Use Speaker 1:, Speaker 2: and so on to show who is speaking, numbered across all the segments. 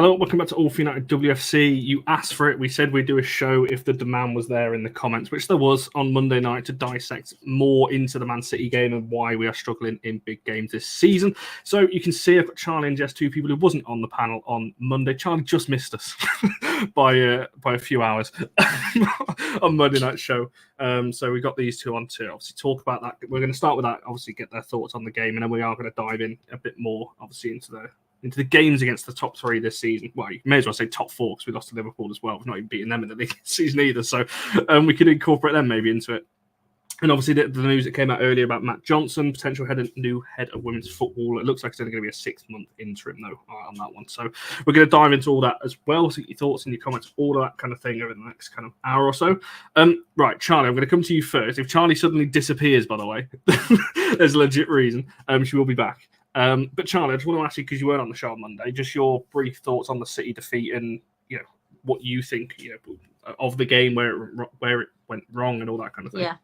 Speaker 1: Hello, welcome back to All for United WFC. You asked for it. We said we'd do a show if the demand was there in the comments, which there was on Monday night, to dissect more into the Man City game and why we are struggling in big games this season. So you can see I've got Charlie and Jess, two people who wasn't on the panel on Monday. Charlie just missed us by a few hours on Monday night show. So we got these two on to obviously talk about that. We're going to start with that, obviously get their thoughts on the game, and then we are going to dive in a bit more, obviously, into the games against the top three this season. Well, you may as well say top four, because we lost to Liverpool as well. We've not even beaten them in the league this season either. So we could incorporate them maybe into it. And obviously the news that came out earlier about Matt Johnson, potential new head of women's football. It looks like it's only going to be a 6-month interim, though, on that one. So we're going to dive into all that as well. So get your thoughts and your comments, all of that kind of thing over the next kind of hour or so. Right, Charlie, I'm going to come to you first. If Charlie suddenly disappears, by the way, there's a legit reason. She will be back. But Charlie, I just want to ask you, because you weren't on the show on Monday, just your brief thoughts on the City defeat and what you think of the game, where it went wrong and all that kind of thing.
Speaker 2: Yeah.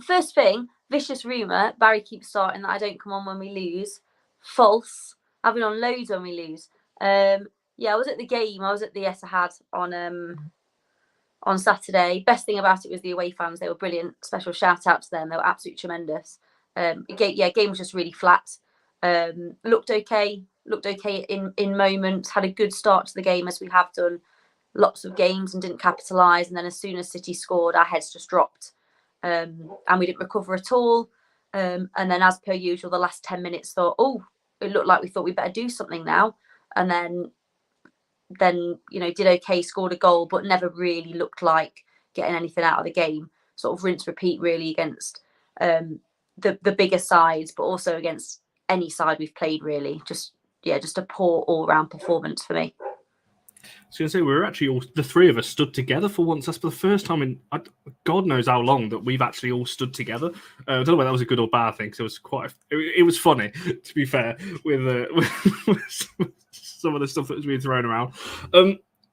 Speaker 2: First thing, vicious rumour. Barry keeps starting that I don't come on when we lose. False. I've been on loads when we lose. I was at the game. I was at the Etihad on Saturday. Best thing about it was the away fans. They were brilliant. Special shout out to them. They were absolutely tremendous. Game was just really flat. Looked okay in moments, had a good start to the game, as we have done lots of games, and didn't capitalise. And then as soon as City scored, our heads just dropped, and we didn't recover at all. And then, as per usual, the last 10 minutes thought, it looked like we thought we better do something now. And then did okay, scored a goal, but never really looked like getting anything out of the game. Sort of rinse repeat really against the bigger sides, but also against any side we've played, really. Just a poor all-round performance for me.
Speaker 1: I was going to say, we were actually the three of us stood together for once. That's for the first time in God knows how long that we've actually all stood together. I don't know whether that was a good or bad thing, because it was funny, to be fair, with some of the stuff that was being thrown around.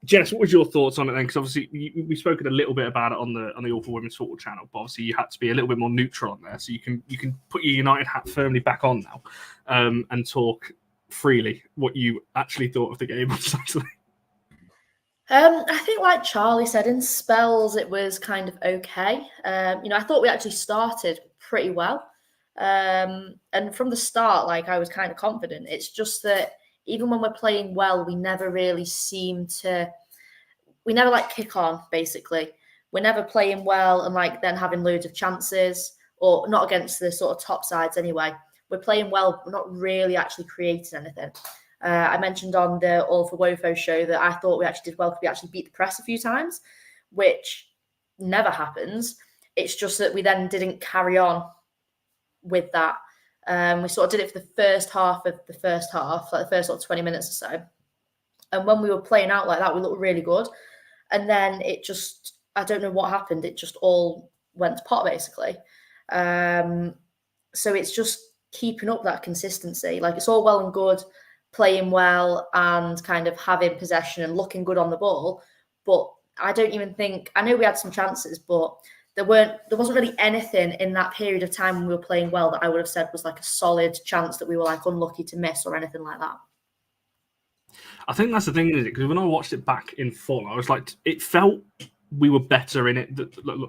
Speaker 1: Jess, what was your thoughts on it then? Because obviously we've spoken a little bit about it on the All for Women's Football channel, but obviously you had to be a little bit more neutral on there, so you can put your United hat firmly back on now, and talk freely what you actually thought of the game on Saturday.
Speaker 3: I think, like Charlie said, in spells it was kind of okay. I thought we actually started pretty well, and from the start, I was kind of confident. It's just that even when we're playing well, we never really seem to. We never kick on. Basically, we're never playing well and then having loads of chances, or not against the sort of top sides anyway. We're playing well, we're not really actually creating anything. I mentioned on the All for Wofo show that I thought we actually did well because we actually beat the press a few times, which never happens. It's just that we then didn't carry on with that. We sort of did it for the first half of the first half, the first sort of 20 minutes or so. And when we were playing out like that, we looked really good. And then it just, I don't know what happened. It just all went to pot, basically. So it's just keeping up that consistency. It's all well and good playing well and kind of having possession and looking good on the ball. But I don't even think, I know we had some chances, but there wasn't really anything in that period of time when we were playing well that I would have said was a solid chance that we were unlucky to miss or anything like that.
Speaker 1: I think that's the thing, isn't it? Because when I watched it back in full, I was it felt we were better in it. No,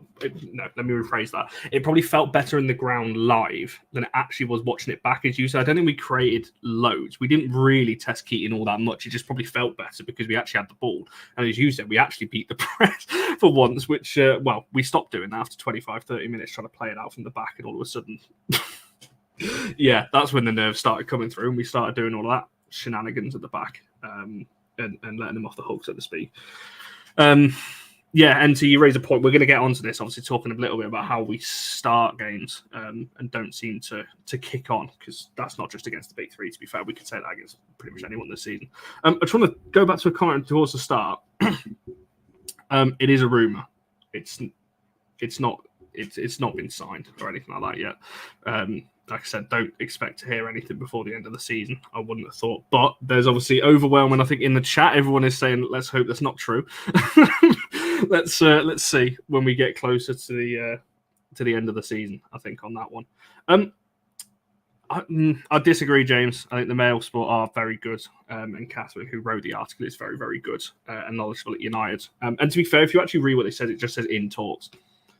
Speaker 1: let me rephrase that. It probably felt better in the ground live than it actually was watching it back, as you said. I don't think we created loads. We didn't really test Keating all that much. It just probably felt better because we actually had the ball. And as you said, we actually beat the press for once, which, we stopped doing that after 25, 30 minutes trying to play it out from the back, and all of a sudden, that's when the nerves started coming through, and we started doing all of that shenanigans at the back, and letting them off the hook, so to speak. And so you raise a point. We're going to get onto this, obviously, talking a little bit about how we start games and don't seem to kick on, because that's not just against the big three, to be fair. We could say that against pretty much anyone this season. I just want to go back to a comment towards the start. It is a rumour. It's not been signed or anything like that yet. Like I said, don't expect to hear anything before the end of the season. I wouldn't have thought. But there's obviously overwhelming. I think in the chat, everyone is saying, let's hope that's not true. Let's see when we get closer to the end of the season, I think, on that one. I disagree, James. I think the Mail Sport are very good, and Catherine, who wrote the article, is very, very good and knowledgeable at United. And to be fair, if you actually read what they said, it just says in talks.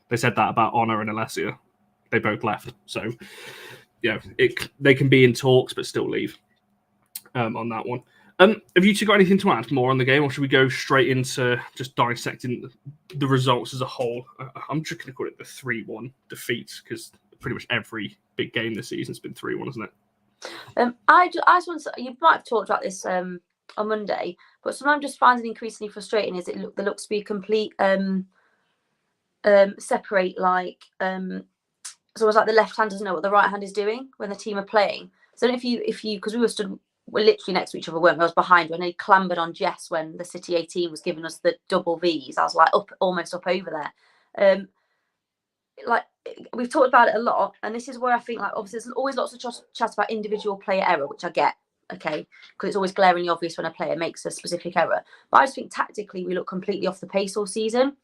Speaker 1: They said that about Honor and Alessia. They both left. So, they can be in talks but still leave on that one. Have you two got anything to add more on the game, or should we go straight into just dissecting the results as a whole? I'm just going to call it the 3-1 defeat, because pretty much every big game this season has been 3-1, isn't it?
Speaker 2: I just want to, you might have talked about this on Monday, but something I'm just finding increasingly frustrating is there looks to be a complete separate, like it's almost like the left hand doesn't know what the right hand is doing when the team are playing. So I don't know if you because we're literally next to each other, weren't we? I was behind when they clambered on Jess when the City 18 was giving us the double V's. I was like almost up over there. Like we've talked about it a lot, and this is where I think, like, obviously there's always lots of chat about individual player error, which I get, okay, because it's always glaringly obvious when a player makes a specific error. But I just think tactically we look completely off the pace all season.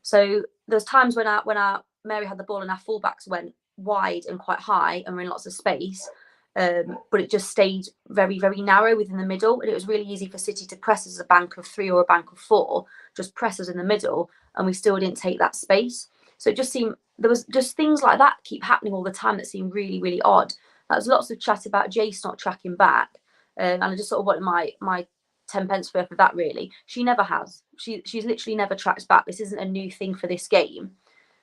Speaker 2: So there's times when our Mary had the ball and our fullbacks went wide and quite high and were in lots of space, but it just stayed very, very narrow within the middle, and it was really easy for City to press us as a bank of 3 or a bank of 4, just press us in the middle, and we still didn't take that space. So it just seemed there was just things like that keep happening all the time that seem really, really odd. There's lots of chat about Jace not tracking back, and I just sort of wanted my 10 pence worth of that, really. She never has. She's literally never tracked back. This isn't a new thing for this game.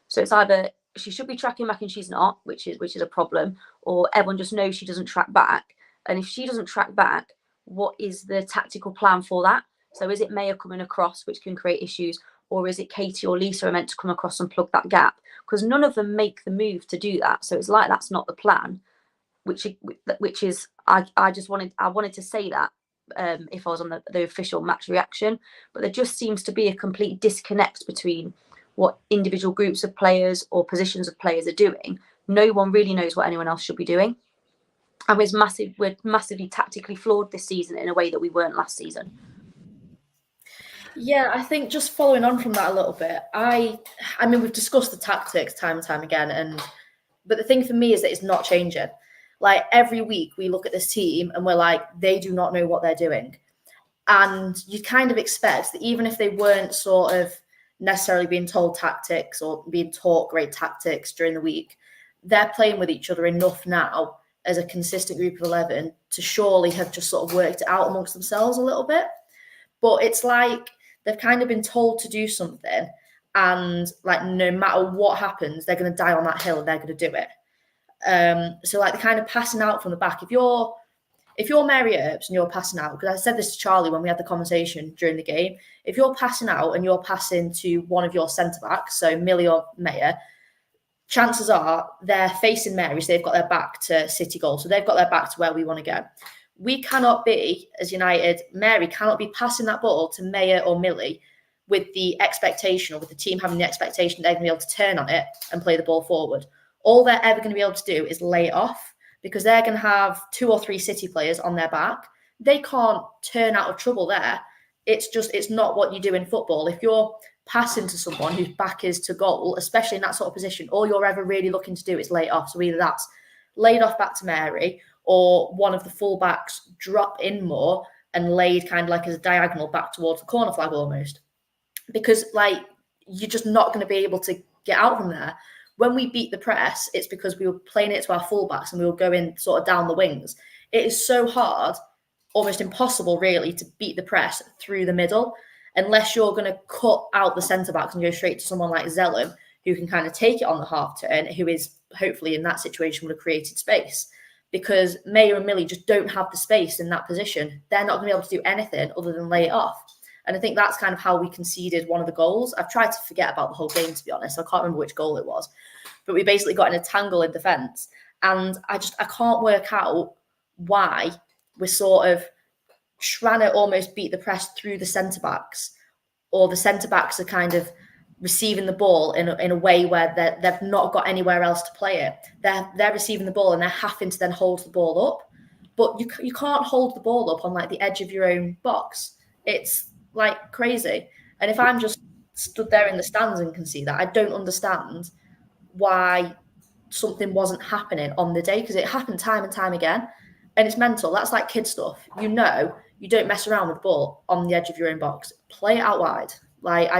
Speaker 2: So it's either she should be tracking back and she's not, which is a problem, or everyone just knows she doesn't track back. And if she doesn't track back, what is the tactical plan for that? So is it Maya coming across, which can create issues, or is it Katie or Lisa are meant to come across and plug that gap? Because none of them make the move to do that. So it's like that's not the plan, which is I wanted to say that if I was on the official match reaction, but there just seems to be a complete disconnect between what individual groups of players or positions of players are doing. No one really knows what anyone else should be doing. And we're massively tactically flawed this season in a way that we weren't last season.
Speaker 3: Yeah, I think just following on from that a little bit, I mean, we've discussed the tactics time and time again, but the thing for me is that it's not changing. Like every week we look at this team and we're like, they do not know what they're doing. And you kind of expect that even if they weren't sort of necessarily being told tactics or being taught great tactics during the week, they're playing with each other enough now as a consistent group of 11 to surely have just sort of worked it out amongst themselves a little bit. But it's like they've kind of been told to do something, and like no matter what happens, they're going to die on that hill and they're going to do it. So like the kind of passing out from the back. If you're Mary Earps and you're passing out, because I said this to Charlie when we had the conversation during the game, if you're passing out and you're passing to one of your centre backs, so Millie or Maya, chances are they're facing Mary, so they've got their back to City goal, so they've got their back to where we want to go. We cannot be, as United, Mary cannot be passing that ball to Maya or Millie with the expectation, or with the team having the expectation they're going to be able to turn on it and play the ball forward. All they're ever going to be able to do is lay it off, because they're going to have 2 or 3 City players on their back. They can't turn out of trouble there. It's not what you do in football. If you're passing to someone whose back is to goal, especially in that sort of position, all you're ever really looking to do is lay it off. So either that's laid off back to Mary, or one of the fullbacks drop in more and laid kind of like as a diagonal back towards the corner flag almost. Because like you're just not going to be able to get out from there. When we beat the press, it's because we were playing it to our fullbacks and we were going sort of down the wings. It is so hard, almost impossible really, to beat the press through the middle, unless you're going to cut out the centre-backs and go straight to someone like Zelem, who can kind of take it on the half turn, who is hopefully in that situation would have created space. Because Maya and Millie just don't have the space in that position. They're not going to be able to do anything other than lay it off. And I think that's kind of how we conceded one of the goals. I've tried to forget about the whole game, to be honest. I can't remember which goal it was. But we basically got in a tangle in defence. And I can't work out why we're sort of trying to almost beat the press through the centre-backs, or the centre-backs are kind of receiving the ball in a way where they've not got anywhere else to play it. They're receiving the ball and they're having to then hold the ball up. But you can't hold the ball up on like the edge of your own box. It's like crazy. And if I'm just stood there in the stands and can see that, I don't understand why something wasn't happening on the day, because it happened time and time again. And it's mental. That's like kid stuff. You don't mess around with the ball on the edge of your own box. Play it out wide. Like,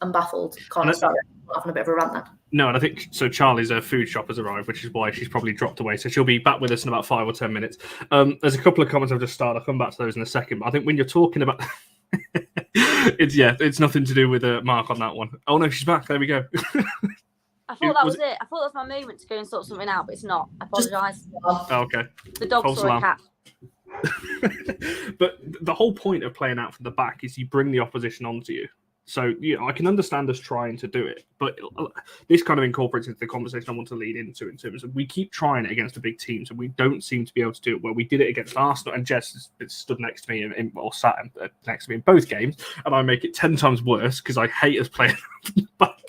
Speaker 3: I'm baffled. Sorry, I'm having a bit of a rant then.
Speaker 1: No, and I think so. Charlie's food shop has arrived, which is why she's probably dropped away. So she'll be back with us in about 5 or 10 minutes. There's a couple of comments I've just started. I'll come back to those in a second. But I think when you're talking about, it's nothing to do with Mark on that one. Oh no, she's back. There we go.
Speaker 2: I thought that was it. I thought that was my moment to go and sort something out, but it's not. I apologise.
Speaker 1: Oh, okay.
Speaker 2: The dog
Speaker 1: False
Speaker 2: saw a cat.
Speaker 1: But the whole point of playing out from the back is you bring the opposition onto you. So, I can understand us trying to do it, but this kind of incorporates into the conversation I want to lead into in terms of we keep trying it against the big teams and we don't seem to be able to do it well. We did it against Arsenal, and Jess stood next to me or sat next to me in both games, and I make it 10 times worse because I hate us playing back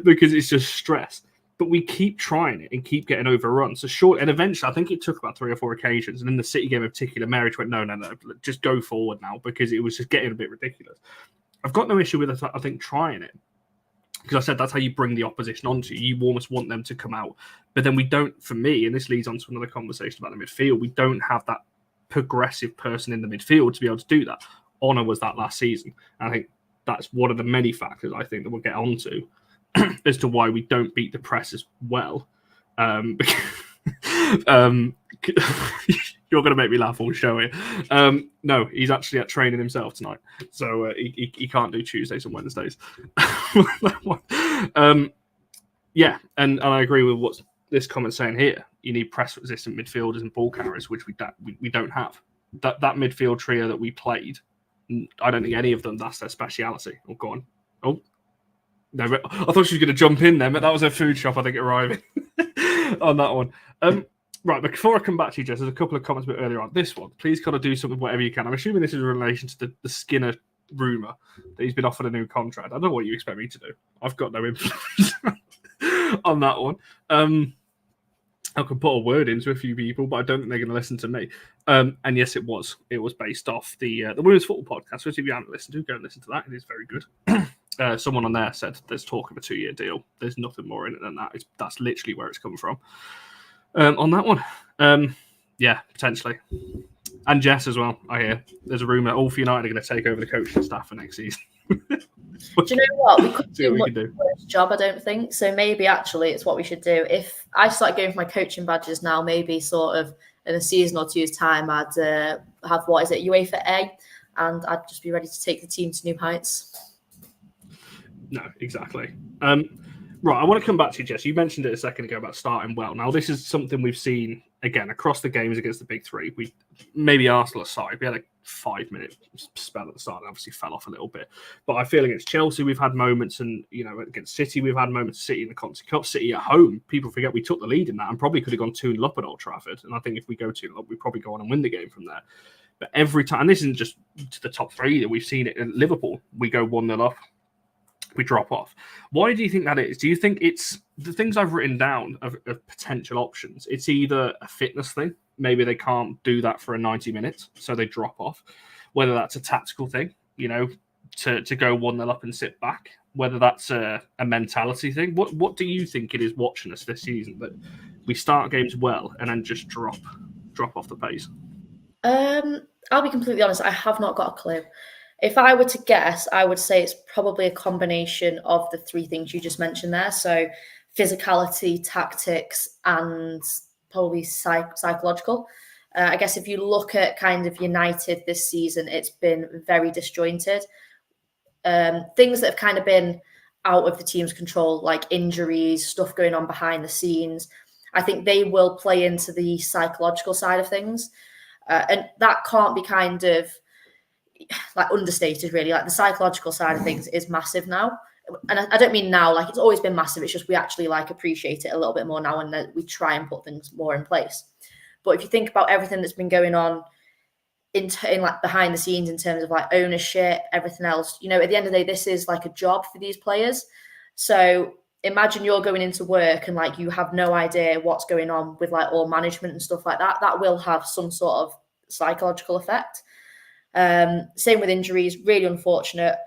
Speaker 1: because it's just stress. But we keep trying it and keep getting overrun. So and eventually, I think it took about 3 or 4 occasions. And in the City game in particular, Mary went, no, just go forward now, because it was just getting a bit ridiculous. I've got no issue with it, I think, trying it. Because I said that's how you bring the opposition onto you. You almost want them to come out. But then we don't, for me, and this leads on to another conversation about the midfield, we don't have that progressive person in the midfield to be able to do that. Honor was that last season. And I think that's one of the many factors I think that we'll get onto as to why we don't beat the press as well. You're going to make me laugh all show here. No, he's actually at training himself tonight, so he can't do Tuesdays and Wednesdays. Yeah, and I agree with what this comment's saying here. You need press-resistant midfielders and ball carriers, which we don't have. That midfield trio that we played, I don't think any of them, that's their speciality. Oh, go on. Oh, no, I thought she was going to jump in there, but that was her food shop, I think, arriving on that one. Right, but before I come back to you, Jess, there's a couple of comments a bit earlier on. This one, please kind of do something, whatever you can. I'm assuming this is in relation to the Skinner rumour that he's been offered a new contract. I don't know what you expect me to do. I've got no influence on that one. I can put a word into a few people, but I don't think they're going to listen to me. And yes, it was. It was based off the Women's Football Podcast, which if you haven't listened to, go and listen to that. It is very good. Someone on there said there's talk of a 2-year deal. There's nothing more in it than that. That's literally where it's come from. On that one, yeah, potentially. And Jess as well, I hear. There's a rumour that All for United are going to take over the coaching staff for next season.
Speaker 3: Do you know what? We couldn't do much worse job, I don't think. So maybe actually it's what we should do. If I start going for my coaching badges now, maybe sort of in a season or two's time, I'd have, UEFA A, and I'd just be ready to take the team to new heights.
Speaker 1: No, exactly. Right, I want to come back to you, Jess. You mentioned it a second ago about starting well. Now, this is something we've seen, again, across the games against the big three. Maybe Arsenal aside, we had a 5-minute spell at the start and obviously fell off a little bit. But I feel against Chelsea, we've had moments, and, against City, we've had moments, City in the Conti Cup, City at home. People forget we took the lead in that and probably could have gone 2-0 up at Old Trafford. And I think if we go 2-0 up, we probably go on and win the game from there. But every time, and this isn't just to the top three, that we've seen it in Liverpool, we go 1-0 up, we drop off. Why do you think that is? Do you think it's the things I've written down of potential options? It's either a fitness thing. Maybe they can't do that for a 90 minutes, so they drop off. Whether that's a tactical thing, to go 1-0 up and sit back. Whether that's a mentality thing. What do you think it is watching us this season that we start games well and then just drop off the pace?
Speaker 3: I'll be completely honest. I have not got a clue. If I were to guess, I would say it's probably a combination of the 3 things you just mentioned there. So physicality, tactics, and probably psychological. I guess if you look at kind of United this season, it's been very disjointed. Things that have kind of been out of the team's control, like injuries, stuff going on behind the scenes, I think they will play into the psychological side of things. And that can't be kind of understated, really. Like the psychological side of things is massive now, and I don't mean now, like it's always been massive. It's just we actually appreciate it a little bit more now, and that we try and put things more in place. But if you think about everything that's been going on in behind the scenes in terms of ownership, everything else, at the end of the day, this is a job for these players. So imagine you're going into work and you have no idea what's going on with all management and stuff like that. That will have some sort of psychological effect. Same with injuries, really unfortunate.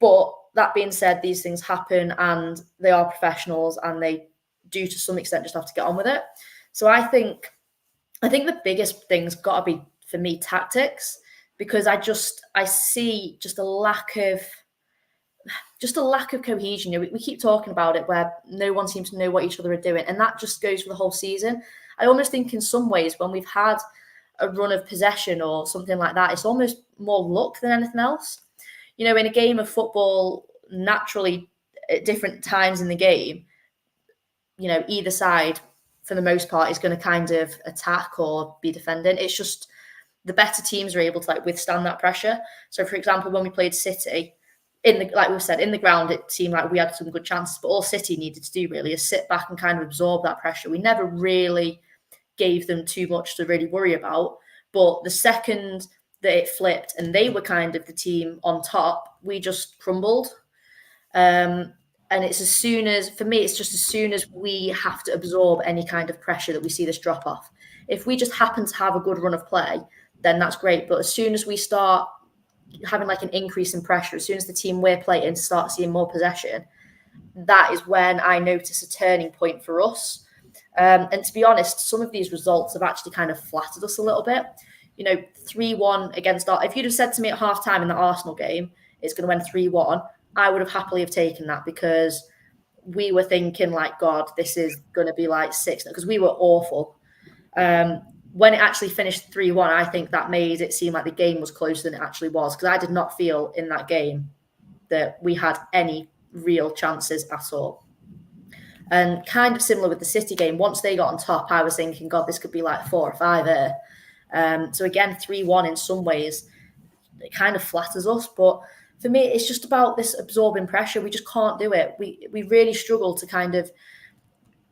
Speaker 3: But that being said, these things happen and they are professionals and they do to some extent just have to get on with it. So I think the biggest thing's got to be for me tactics, because I see just a lack of cohesion. You know, we keep talking about it where no one seems to know what each other are doing, and that just goes for the whole season. I almost think in some ways when we've had a run of possession or something like that, it's almost more luck than anything else. You know, in a game of football, naturally at different times in the game, you know, either side for the most part is going to kind of attack or be defending. It's just the better teams are able to like withstand that pressure. So for example, when we played City, like we said, in the ground, it seemed like we had some good chances, but all City needed to do really is sit back and kind of absorb that pressure. We never really gave them too much to really worry about. But the second that it flipped and they were kind of the team on top, we just crumbled. And it's as soon as we have to absorb any kind of pressure that we see this drop off. If we just happen to have a good run of play, then that's great. But as soon as we start having like an increase in pressure, as soon as the team we're playing start seeing more possession, that is when I notice a turning point for us. And to be honest, some of these results have actually kind of flattered us a little bit. You know, 3-1 against Arsenal. If you'd have said to me at half-time in the Arsenal game, it's going to end 3-1, I would have happily have taken that, because we were thinking like, God, this is going to be like 6, because we were awful. When it actually finished 3-1, I think that made it seem like the game was closer than it actually was, because I did not feel in that game that we had any real chances at all. And kind of similar with the City game, once they got on top, I was thinking, God, this could be like 4 or 5 there. So again, 3-1 in some ways, it kind of flatters us. But for me, it's just about this absorbing pressure. We just can't do it. We really struggle to kind of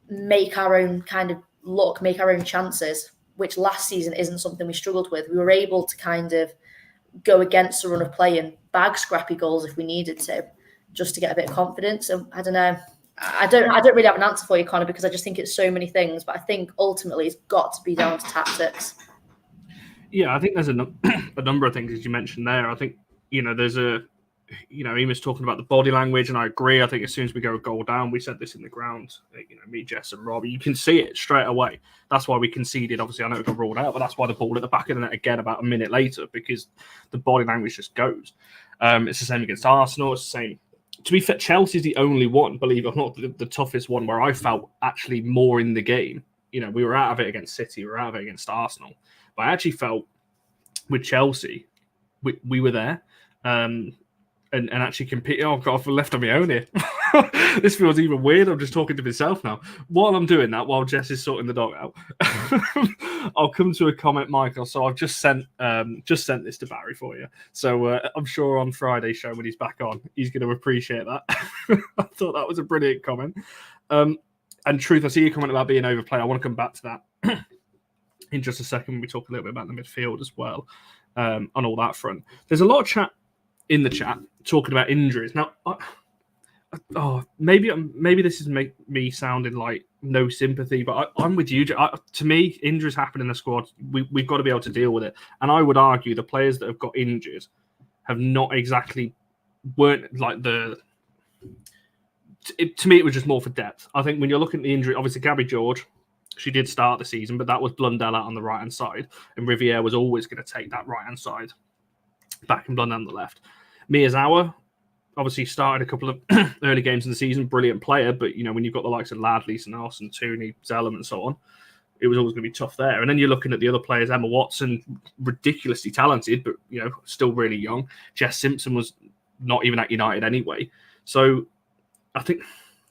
Speaker 3: make our own kind of luck, make our own chances, which last season isn't something we struggled with. We were able to kind of go against the run of play and bag scrappy goals if we needed to, just to get a bit of confidence. So I don't know. I don't really have an answer for you, Connor, because I just think it's so many things. But I think ultimately it's got to be down to tactics.
Speaker 1: Yeah, I think there's a number of things, as you mentioned there. I think, you know, there's Ema's talking about the body language, and I agree. I think as soon as we go a goal down, we said this in the ground, you know, me, Jess and Rob, you can see it straight away. That's why we conceded. Obviously, I know it got ruled out, but that's why the ball at the back of the net again about a minute later, because the body language just goes. It's the same against Arsenal. It's the same. To be fair, Chelsea's the only one, believe it or not, the toughest one where I felt actually more in the game. You know, we were out of it against City, we were out of it against Arsenal. But I actually felt with Chelsea, we were there. And actually compete. Oh God, I've left on my own here. This feels even weird. I'm just talking to myself now. While I'm doing that, while Jess is sorting the dog out, I'll come to a comment, Michael. So I've just sent this to Barry for you. So I'm sure on Friday's show when he's back on, he's going to appreciate that. I thought that was a brilliant comment. And Truth, I see you comment about being overplayed. I want to come back to that in just a second when we talk a little bit about the midfield as well, on all that front. There's a lot of chat in the chat talking about injuries. Now, maybe this is me sounding like no sympathy, but I'm with you. To me, injuries happen in the squad. We've got to be able to deal with it. And I would argue the players that have got injured have not exactly weren't like to me, it was just more for depth. I think when you're looking at the injury, obviously Gabby George, she did start the season, but that was Blundell out on the right-hand side, and Riviere was always going to take that right-hand side back and Blundell on the left. Miyazawa obviously started a couple of early games in the season, brilliant player, but you know, when you've got the likes of Ladley, Arsenal, Tooney, Zelem, and so on, it was always going to be tough there. And then you're looking at the other players, Emma Watson, ridiculously talented, but you know, still really young. Jess Simpson was not even at United anyway. So I think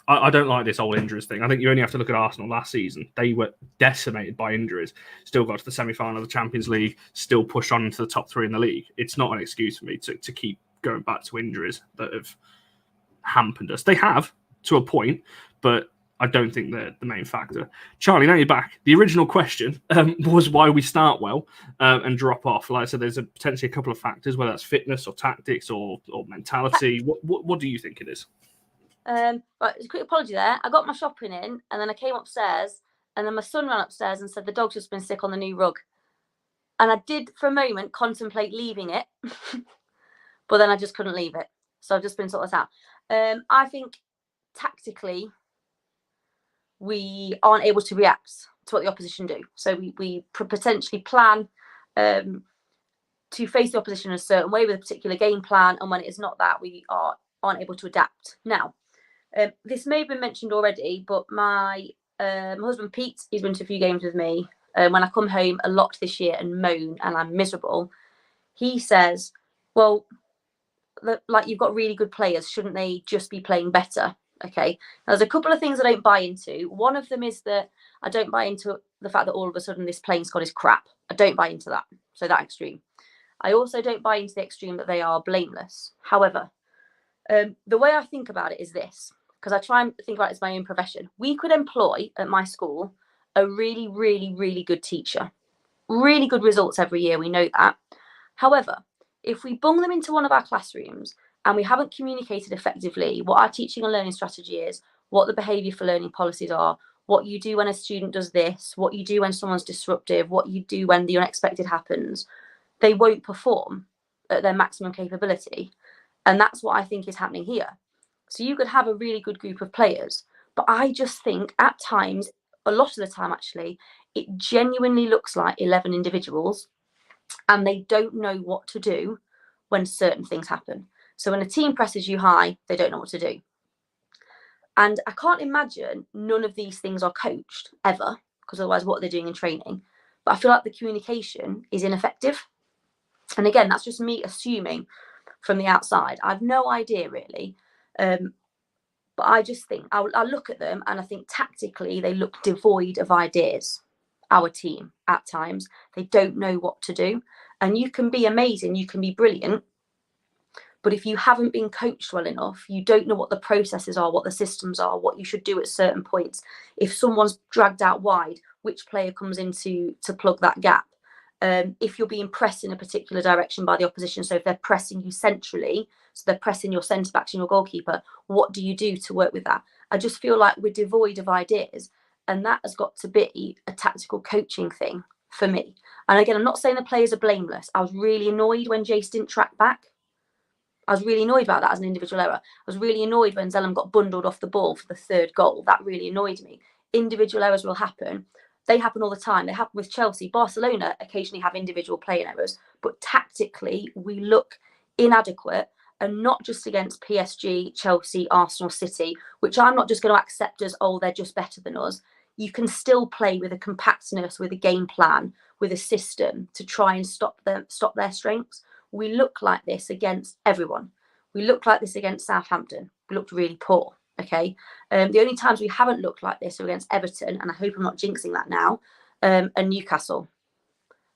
Speaker 1: I don't like this whole injuries thing. I think you only have to look at Arsenal last season. They were decimated by injuries, still got to the semi-final of the Champions League, still pushed on into the top 3 in the league. It's not an excuse for me to keep going back to injuries that have hampered us. They have, to a point, but I don't think they're the main factor. Charlie, now you're back. The original question was why we start well and drop off. Like I said, there's potentially a couple of factors, whether that's fitness or tactics or mentality. What do you think it is?
Speaker 2: Right, a quick apology there. I got my shopping in, and then I came upstairs, and then my son ran upstairs and said the dog's just been sick on the new rug. And I did, for a moment, contemplate leaving it, but then I just couldn't leave it. So I've just been sorting this out. I think tactically, we aren't able to react to what the opposition do. So we potentially plan to face the opposition in a certain way with a particular game plan, and when it is not that, we aren't able to adapt. Now, this may have been mentioned already, but my husband Pete, he's been to a few games with me. When I come home a lot this year and moan and I'm miserable, he says, well, like, you've got really good players, shouldn't they just be playing better? Okay, now, there's a couple of things I don't buy into. One of them is that I don't buy into the fact that all of a sudden this playing squad is crap. I don't buy into that. So that extreme. I also don't buy into the extreme that they are blameless. However, the way I think about it is this, because I try and think about it as my own profession. We could employ at my school a really, really, really good teacher. Really good results every year, we know that. However, if we bung them into one of our classrooms and we haven't communicated effectively what our teaching and learning strategy is, what the behaviour for learning policies are, what you do when a student does this, what you do when someone's disruptive, what you do when the unexpected happens, they won't perform at their maximum capability. And that's what I think is happening here. So you could have a really good group of players, but I just think at times, a lot of the time actually, it genuinely looks like 11 individuals and they don't know what to do when certain things happen. So when a team presses you high, they don't know what to do. And I can't imagine none of these things are coached ever, because otherwise what are they doing in training? But I feel like the communication is ineffective. And again, that's just me assuming from the outside. I have no idea really. But I just think, I look at them and I think tactically they look devoid of ideas. Our team at times, they don't know what to do. And you can be amazing, you can be brilliant, but if you haven't been coached well enough, you don't know what the processes are, what the systems are, what you should do at certain points. If someone's dragged out wide, which player comes in to plug that gap? If you're being pressed in a particular direction by the opposition, so if they're pressing you centrally, so they're pressing your centre backs and your goalkeeper, what do you do to work with that? I just feel like we're devoid of ideas, and that has got to be a tactical coaching thing for me. And again, I'm not saying the players are blameless. I was really annoyed when Jace didn't track back. I was really annoyed about that as an individual error. I was really annoyed when Zelem got bundled off the ball for the third goal. That really annoyed me. Individual errors will happen. They happen all the time. They happen with Chelsea. Barcelona occasionally have individual playing errors. But tactically, we look inadequate, and not just against PSG, Chelsea, Arsenal, City, which I'm not just going to accept as, oh, they're just better than us. You can still play with a compactness, with a game plan, with a system to try and stop their strengths. We look like this against everyone. We look like this against Southampton. We looked really poor. Okay. The only times we haven't looked like this are against Everton, and I hope I'm not jinxing that now, and Newcastle.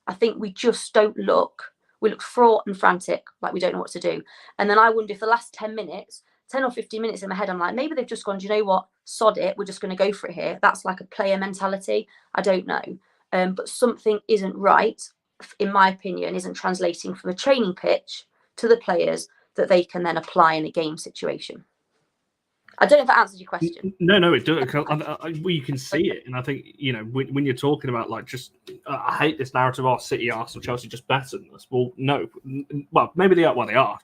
Speaker 2: I think we just don't look. We look fraught and frantic, like we don't know what to do. And then I wonder if the last 10 minutes, 10 or 15 minutes in my head, I'm like, maybe they've just gone, do you know what? Sod it. We're just going to go for it here. That's like a player mentality. I don't know. But something isn't right, in my opinion, isn't translating from the training pitch to the players that they can then apply in a game situation. I don't know if that answers your question.
Speaker 1: No, it does. Well, you can see it, and I think, you know, when you're talking about like just, I hate this narrative of City, Arsenal, Chelsea just better than us. Well, no, well maybe they are. Well, they are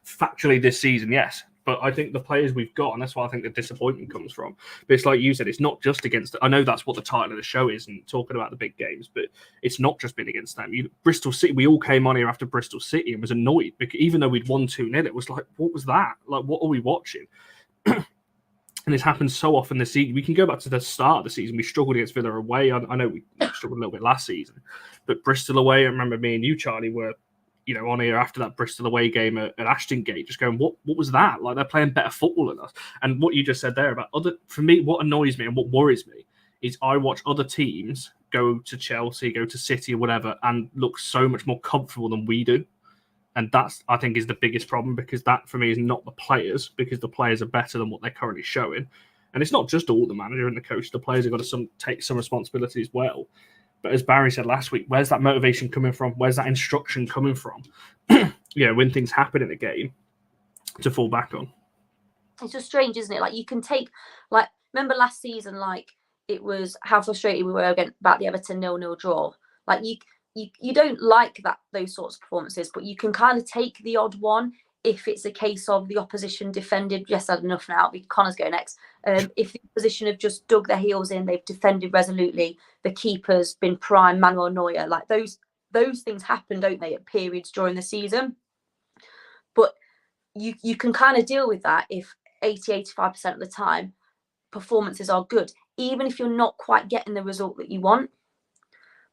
Speaker 1: factually this season, yes. But I think the players we've got, and that's why I think the disappointment comes from. But it's like you said, it's not just against. I know that's what the title of the show is, and talking about the big games, but it's not just been against them. Bristol City, we all came on here after Bristol City and was annoyed because even though we'd won 2-0, it was like, what was that? Like, what are we watching? And it's happened so often this season. We can go back to the start of the season. We struggled against Villa away. I know we struggled a little bit last season, but Bristol away. I remember me and you, Charlie, were, you know, on here after that Bristol away game at Ashton Gate, just going, what was that? Like, they're playing better football than us. And what you just said there about for me, what annoys me and what worries me is I watch other teams go to Chelsea, go to City or whatever, and look so much more comfortable than we do. And that's, I think, is the biggest problem, because that, for me, is not the players, because the players are better than what they're currently showing. And it's not just all the manager and the coach. The players have got to take some responsibility as well. But as Barry said last week, where's that motivation coming from? Where's that instruction coming from? You know, when things happen in a game, to fall back on.
Speaker 2: It's just strange, isn't it? Like, you can take, like, remember last season, like, it was how frustrated we were about the Everton 0-0 draw. Like, you don't like those sorts of performances, but you can kind of take the odd one if it's a case of the opposition defended, yes, I've had enough now, Connor's go next. If the opposition have just dug their heels in, they've defended resolutely, the keeper's been prime, Manuel Neuer, like those things happen, don't they, at periods during the season? But you can kind of deal with that if 80-85% of the time performances are good, even if you're not quite getting the result that you want.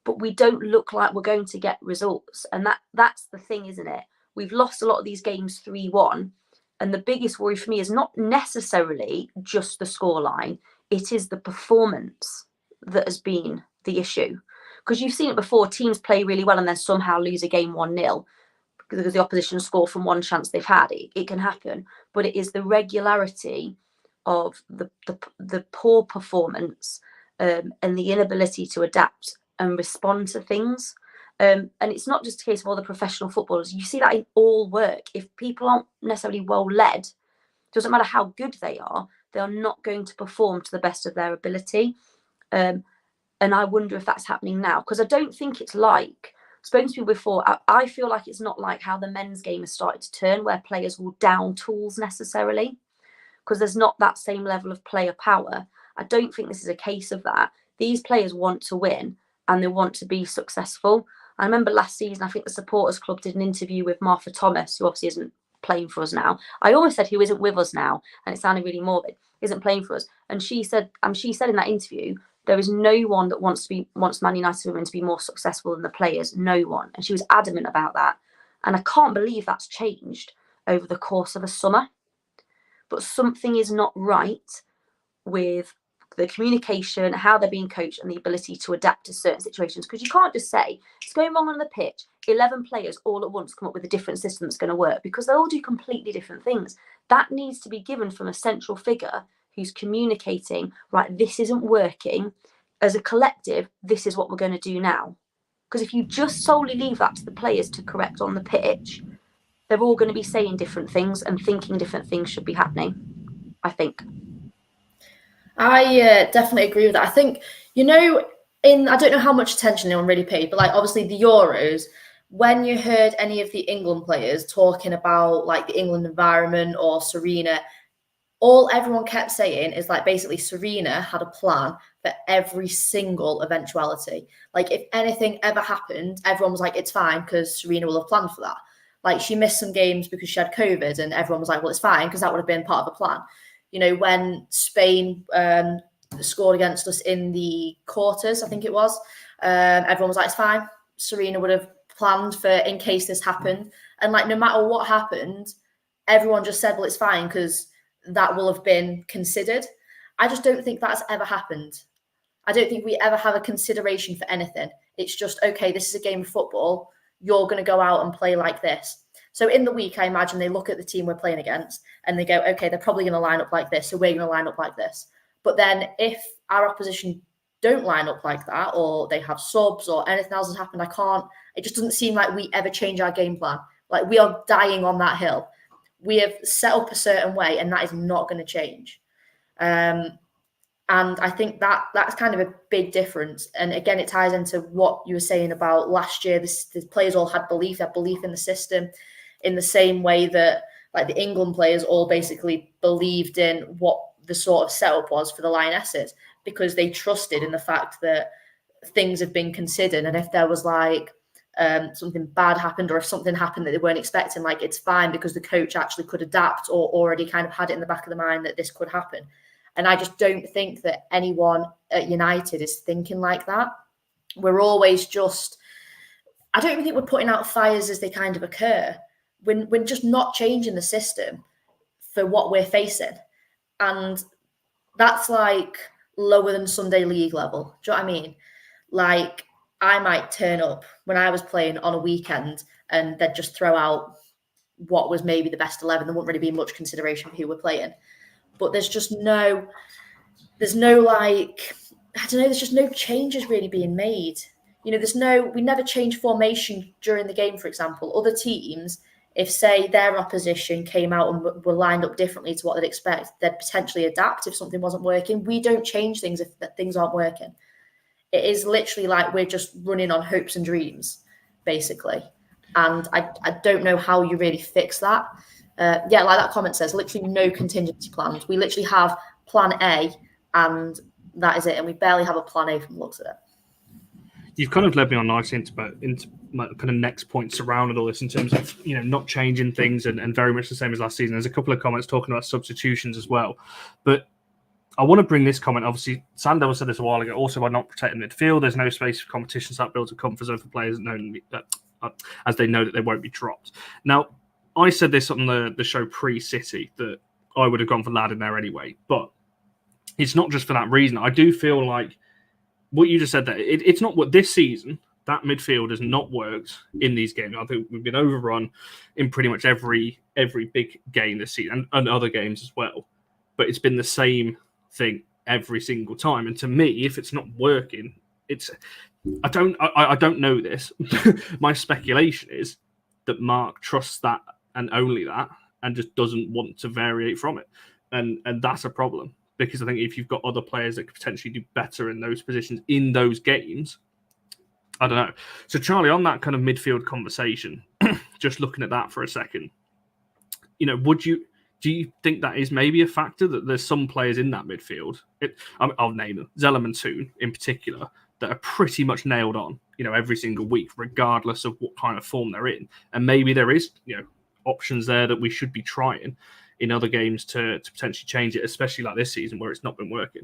Speaker 2: But we don't look like we're going to get results. And that's the thing, isn't it? We've lost a lot of these games 3-1. And the biggest worry for me is not necessarily just the scoreline. It is the performance that has been the issue. Because you've seen it before, teams play really well and then somehow lose a game 1-0 because the opposition score from one chance they've had. It can happen. But it is the regularity of the poor performance and the inability to adapt and respond to things. And it's not just a case of all the professional footballers. You see that in all work. If people aren't necessarily well led, it doesn't matter how good they are not going to perform to the best of their ability. And I wonder if that's happening now, because I don't think it's like, I've spoken to people before, I feel like it's not like how the men's game has started to turn, where players will down tools necessarily, because there's not that same level of player power. I don't think this is a case of that. These players want to win and they want to be successful. I remember last season, I think the Supporters Club did an interview with Martha Thomas, who obviously isn't playing for us now. I almost said who isn't with us now, and it sounded really morbid, isn't playing for us. And she said in that interview, there is no one that wants Man United women to be more successful than the players. No one. And she was adamant about that. And I can't believe that's changed over the course of a summer. But something is not right with the communication, how they're being coached, and the ability to adapt to certain situations. Because you can't just say, it's going wrong on the pitch, 11 players all at once come up with a different system that's going to work, because they all do completely different things. That needs to be given from a central figure who's communicating, right, this isn't working. As a collective, this is what we're going to do now. Because if you just solely leave that to the players to correct on the pitch, they're all going to be saying different things and thinking different things should be happening, I think.
Speaker 3: I definitely agree with that. I think, I don't know how much attention anyone really paid, but like obviously the Euros, when you heard any of the England players talking about like the England environment or Serena, all everyone kept saying is like basically Serena had a plan for every single eventuality. Like if anything ever happened, everyone was like, it's fine because Serena will have planned for that. Like she missed some games because she had COVID and everyone was like, well, it's fine because that would have been part of the plan. When Spain scored against us in the quarters, I think it was, everyone was like, it's fine. Serena would have planned for in case this happened. And like, no matter what happened, everyone just said, well, it's fine because that will have been considered. I just don't think that's ever happened. I don't think we ever have a consideration for anything. It's just, okay, this is a game of football. You're going to go out and play like this. So in the week, I imagine they look at the team we're playing against and they go, okay, they're probably going to line up like this. So we're going to line up like this. But then if our opposition don't line up like that, or they have subs or anything else has happened, it just doesn't seem like we ever change our game plan. Like we are dying on that hill. We have set up a certain way and that is not going to change. And I think that's kind of a big difference. And again, it ties into what you were saying about last year. The players all had belief in the system in the same way that like the England players all basically believed in what the sort of setup was for the Lionesses, because they trusted in the fact that things have been considered. And if there was like something bad happened, or if something happened that they weren't expecting, like it's fine because the coach actually could adapt or already kind of had it in the back of the mind that this could happen. And I just don't think that anyone at United is thinking like that. We're always just, I don't even think we're putting out fires as they kind of occur. We're just not changing the system for what we're facing. And that's like lower than Sunday league level. Do you know what I mean? Like I might turn up when I was playing on a weekend and they'd just throw out what was maybe the best 11. There wouldn't really be much consideration for who we're playing. But there's just no changes really being made. We never change formation during the game, for example. Other teams, if say their opposition came out and were lined up differently to what they'd expect, they'd potentially adapt if something wasn't working. We don't change things if things aren't working. It is literally like we're just running on hopes and dreams, basically. And I don't know how you really fix that. Yeah, like that comment says, literally no contingency plans. We literally have plan A, and that is it. And we barely have a plan A from the looks of it.
Speaker 1: You've kind of led me on nicely into my kind of next points surrounding all this in terms of, not changing things and very much the same as last season. There's a couple of comments talking about substitutions as well. But I want to bring this comment. Obviously, Sandel said this a while ago. Also, by not protecting midfield, there's no space for competitions that builds a comfort zone for players as they know that they won't be dropped. Now, I said this on the show pre-City that I would have gone for Ladd in there anyway. But it's not just for that reason. I do feel like what you just said there, it's not what this season, that midfield has not worked in these games. I think we've been overrun in pretty much every big game this season and other games as well. But it's been the same thing every single time. And to me, if it's not working, I don't know this. My speculation is that Mark trusts that and only that and just doesn't want to variate from it. And that's a problem. Because I think if you've got other players that could potentially do better in those positions in those games, I don't know. So, Charlie, on that kind of midfield conversation, just looking at that for a second, do you think that is maybe a factor that there's some players in that midfield? I'll name them, Zelem and Toon in particular, that are pretty much nailed on, every single week, regardless of what kind of form they're in. And maybe there is, options there that we should be trying in other games to potentially change it, especially like this season where it's not been working.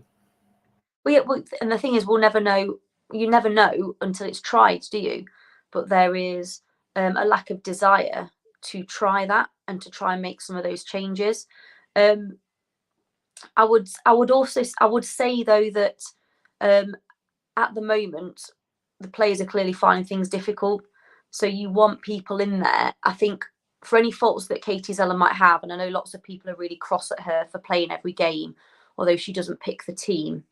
Speaker 2: And the thing is, we'll never know. You never know until it's tried, do you? But there is a lack of desire to try that and to try and make some of those changes. I would say though that at the moment the players are clearly finding things difficult. So you want people in there. I think for any faults that Katie Zelem might have, and I know lots of people are really cross at her for playing every game, although she doesn't pick the team,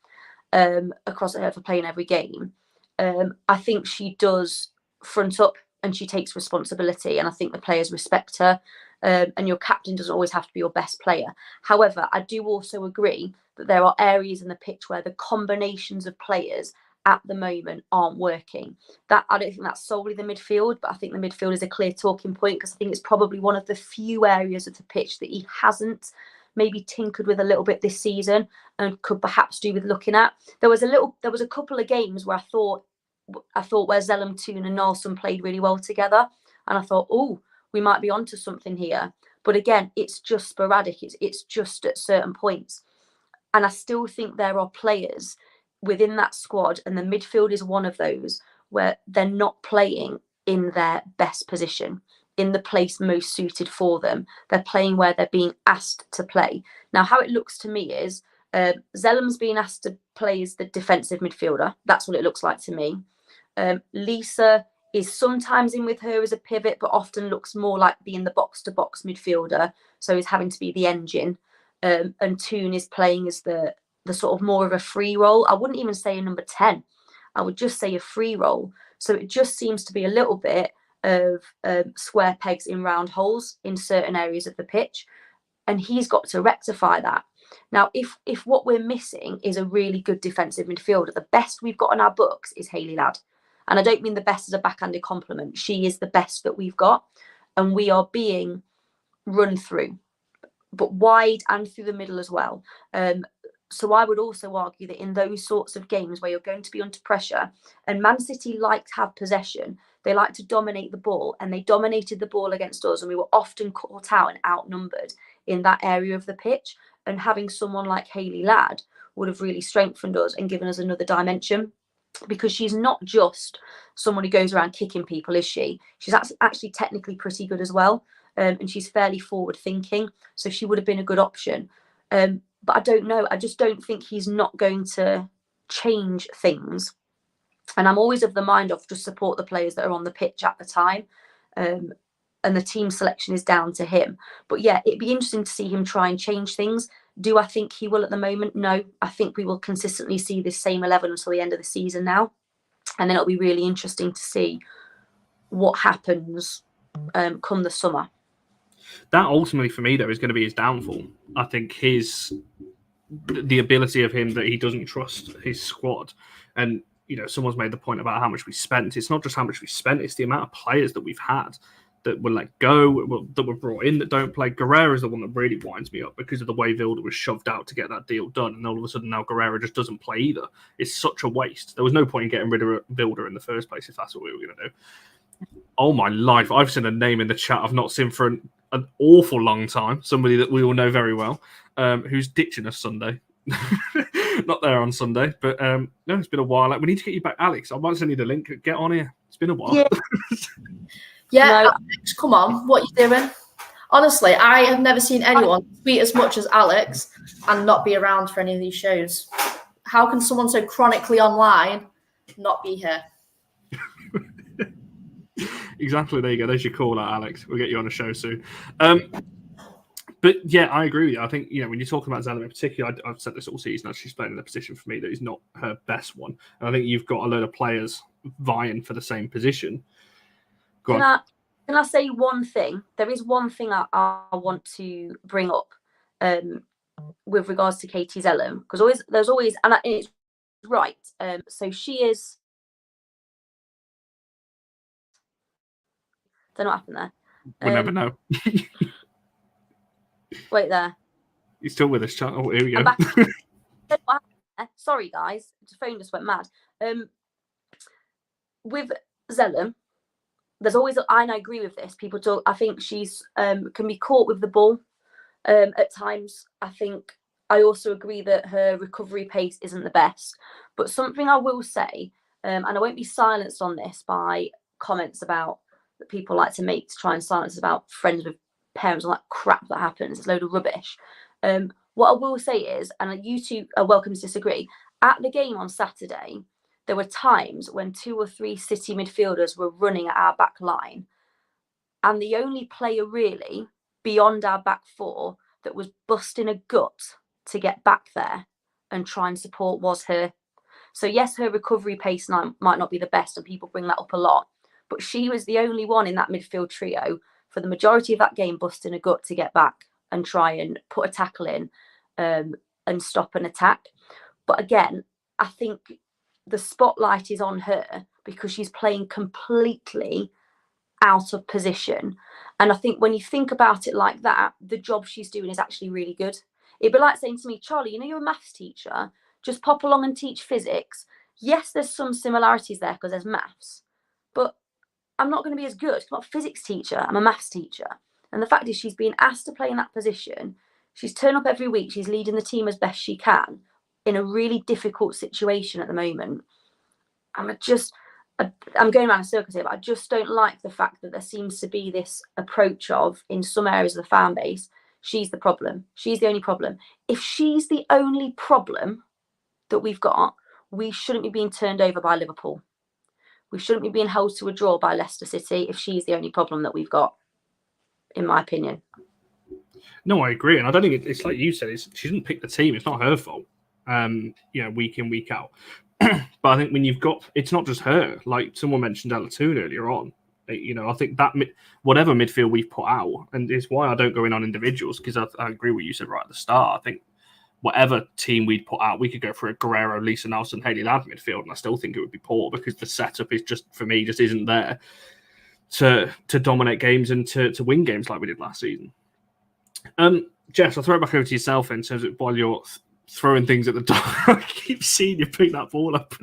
Speaker 2: across at her for playing every game. I think she does front up and she takes responsibility, and I think the players respect her. And your captain doesn't always have to be your best player. However, I do also agree that there are areas in the pitch where the combinations of players at the moment aren't working. That I don't think that's solely the midfield, but I think the midfield is a clear talking point because I think it's probably one of the few areas of the pitch that he hasn't maybe tinkered with a little bit this season and could perhaps do with looking at. There was a couple of games where I thought where Zelem, Toon and Nelson played really well together, and I thought, oh, we might be onto something here. But again, it's just sporadic. It's just at certain points. And I still think there are players within that squad, and the midfield is one of those, where they're not playing in their best position, in the place most suited for them. They're playing where they're being asked to play. Now, how it looks to me is Zelem's being asked to play as the defensive midfielder. That's what it looks like to me. Lisa is sometimes in with her as a pivot, but often looks more like being the box-to-box midfielder, so is having to be the engine. And Toon is playing as the sort of more of a free role. I wouldn't even say a number 10. I would just say a free role. So it just seems to be a little bit of square pegs in round holes in certain areas of the pitch. And he's got to rectify that. Now, if what we're missing is a really good defensive midfielder, the best we've got on our books is Hayley Ladd. And I don't mean the best as a backhanded compliment. She is the best that we've got. And we are being run through, but wide and through the middle as well. So I would also argue that in those sorts of games where you're going to be under pressure, and Man City like to have possession, they like to dominate the ball, and they dominated the ball against us, and we were often caught out and outnumbered in that area of the pitch. And having someone like Hayley Ladd would have really strengthened us and given us another dimension, because she's not just someone who goes around kicking people, is she? She's actually technically pretty good as well, and she's fairly forward thinking, so she would have been a good option. But I don't know. I just don't think he's not going to change things. And I'm always of the mind of just support the players that are on the pitch at the time. And the team selection is down to him. But yeah, it'd be interesting to see him try and change things. Do I think he will at the moment? No. I think we will consistently see this same 11 until the end of the season now. And then it'll be really interesting to see what happens come the summer.
Speaker 1: That ultimately for me though is going to be his downfall. I think the ability of him that he doesn't trust his squad. And someone's made the point about how much we spent. It's not just how much we spent, it's the amount of players that we've had that were let go, that were brought in that don't play. Guerrero is the one that really winds me up because of the way Vilda was shoved out to get that deal done. And all of a sudden now Guerrero just doesn't play either. It's such a waste. There was no point in getting rid of Vilda in the first place if that's what we were going to do. Oh, my life. I've seen a name in the chat I've not seen for an awful long time. Somebody that we all know very well, who's ditching us Sunday. Not there on Sunday, but no, it's been a while. We need to get you back, Alex. I might send you the link. Get on here. It's been a while.
Speaker 3: Yeah,
Speaker 2: No.
Speaker 3: Alex, come on. What are you doing? Honestly, I have never seen anyone tweet as much as Alex and not be around for any of these shows. How can someone so chronically online not be here?
Speaker 1: Exactly. There you go. There's your call out, Alex. We'll get you on a show soon. But yeah, I agree with you. I think, when you're talking about Zelem in particular, I've said this all season, she's playing in a position for me that is not her best one. And I think you've got a load of players vying for the same position.
Speaker 2: Can I say one thing? There is one thing I want to bring up with regards to Katie Zelem, because there's always, and it's right. So she is. Don't know what happened there.
Speaker 1: We'll never know.
Speaker 2: Wait there.
Speaker 1: You're still with us, chat. Oh, here we go.
Speaker 2: Sorry, guys. The phone just went mad. With Zelem, there's always, and I agree with this. People talk. I think she's can be caught with the ball at times. I also agree that her recovery pace isn't the best. But something I will say, and I won't be silenced on this by comments about that people like to make to try and silence us about friends with parents and all that crap that happens. It's a load of rubbish. What I will say is, and you two are welcome to disagree, at the game on Saturday, there were times when 2 or 3 City midfielders were running at our back line, and the only player really beyond our back four that was busting a gut to get back there and try and support was her. So yes, her recovery pace might not be the best, and people bring that up a lot, but she was the only one in that midfield trio for the majority of that game busting a gut to get back and try and put a tackle in and stop an attack. But again, I think the spotlight is on her because she's playing completely out of position. And I think when you think about it like that, the job she's doing is actually really good. It'd be like saying to me, Charlie, you're a maths teacher, just pop along and teach physics. Yes, there's some similarities there because there's maths, but I'm not going to be as good. I'm not a physics teacher, I'm a maths teacher. And the fact is she's being asked to play in that position. She's turned up every week. She's leading the team as best she can in a really difficult situation at the moment. I'm going around in circles here, but I just don't like the fact that there seems to be this approach of, in some areas of the fan base, she's the problem. She's the only problem. If she's the only problem that we've got, we shouldn't be being turned over by Liverpool. We shouldn't be being held to a draw by Leicester City if she's the only problem that we've got, in my opinion.
Speaker 1: No, I agree. And I don't think it's like you said, she didn't pick the team. It's not her fault, week in, week out. But I think when you've got, it's not just her. Like someone mentioned Ella Toon earlier on. I think that whatever midfield we've put out, and it's why I don't go in on individuals, because I agree with what you said right at the start. I think whatever team we'd put out, we could go for a Guerrero, Lisa Nelson, Hayley Ladd midfield, and I still think it would be poor because the setup is just, for me, just isn't there to dominate games and to win games like we did last season. Jess, I'll throw it back over to yourself in terms of while you're throwing things at the door. I keep seeing you pick that ball up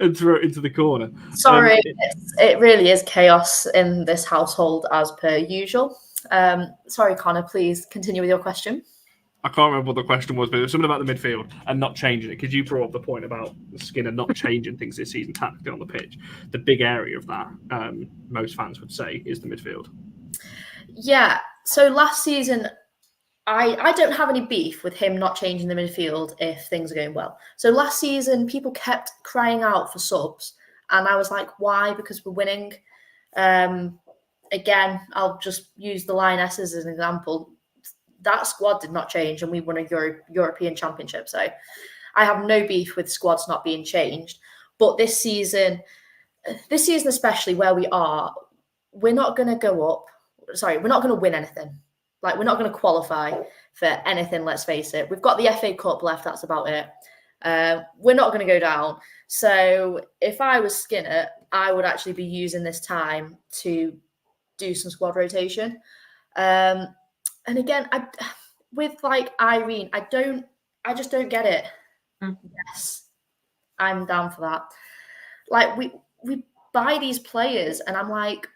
Speaker 1: and throw it into the corner.
Speaker 3: Sorry, it really is chaos in this household as per usual. Sorry, Connor, please continue with your question.
Speaker 1: I can't remember what the question was, but it was something about the midfield and not changing it, because you brought up the point about Skinner not changing things this season tactically on the pitch. The big area of that, most fans would say, is the midfield. Yeah.
Speaker 3: So last season, I don't have any beef with him not changing the midfield if things are going well. So last season, people kept crying out for subs, and I was like, why? Because we're winning. Again, I'll just use the Lionesses as an example. That squad did not change, and we won a European Championship. So I have no beef with squads not being changed. But this season especially, where we are, we're not going to go up. Sorry, we're not going to win anything. Like, we're not going to qualify for anything, let's face it. We've got the FA Cup left, that's about it. We're not going to go down. So if I was Skinner, I would actually be using this time to do some squad rotation. And again, with like Irene, I just don't get it. Yes, I'm down for that. Like we buy these players, and I'm like,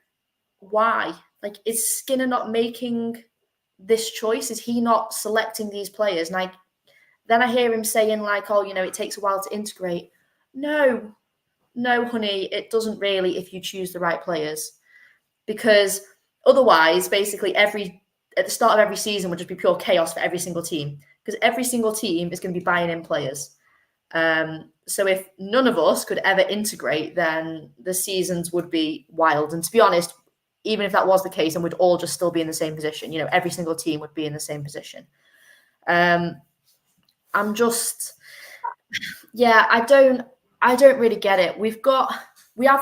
Speaker 3: why? Like, is Skinner not making this choice? Is he not selecting these players? And then I hear him saying like, oh, it takes a while to integrate. No, honey, it doesn't really if you choose the right players. Because otherwise, basically at the start of every season would just be pure chaos for every single team. Because every single team is going to be buying in players. So if none of us could ever integrate, then the seasons would be wild. And to be honest, even if that was the case, and we'd all just still be in the same position, every single team would be in the same position. I'm just, I don't really get it. We have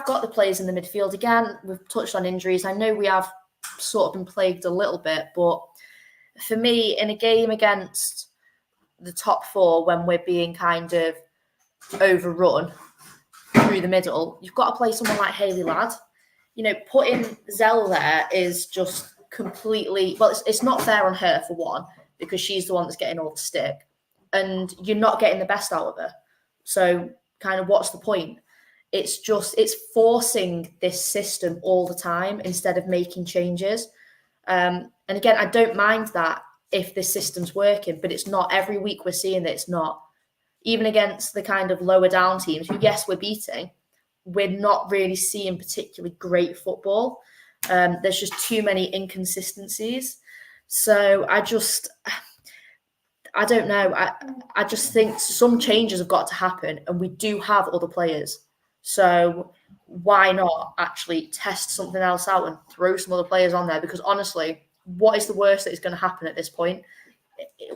Speaker 3: got the players in the midfield. Again, we've touched on injuries. I know we have sort of been plagued a little bit, but for me, in a game against the top four, when we're being kind of overrun through the middle, you've got to play someone like Hayley Ladd. Putting Zell there is just completely, well, it's not fair on her, for one, because she's the one that's getting all the stick, and you're not getting the best out of her. So kind of what's the point? It's forcing this system all the time instead of making changes. And again, I don't mind that if this system's working, but it's not. Every week we're seeing that it's not. Even against the kind of lower down teams, who, yes, we're beating, we're not really seeing particularly great football. There's just too many inconsistencies. So I don't know. I just think some changes have got to happen, and we do have other players. So why not actually test something else out and throw some other players on there? Because honestly, what is the worst that is going to happen at this point?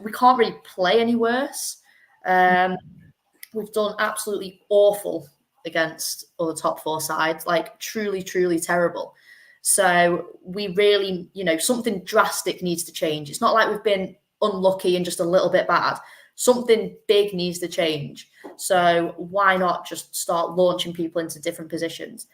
Speaker 3: We can't really play any worse. We've done absolutely awful against other top four sides, like truly, truly terrible. So we really, something drastic needs to change. It's not like we've been unlucky and just a little bit bad. Something big needs to change. So why not just start launching people into different positions?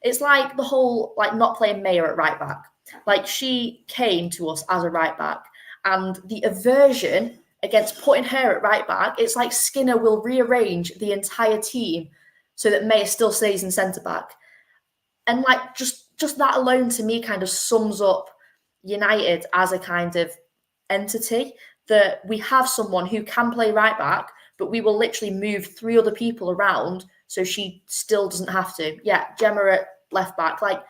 Speaker 3: It's like the whole, like, not playing Maya at right back. Like, she came to us as a right back, and the aversion against putting her at right back, it's like Skinner will rearrange the entire team so that Maya still stays in centre back. And like just that alone to me kind of sums up United as a kind of entity, that we have someone who can play right back, but we will literally move 3 other people around so she still doesn't have to. Yeah, Gemma at left back. Like,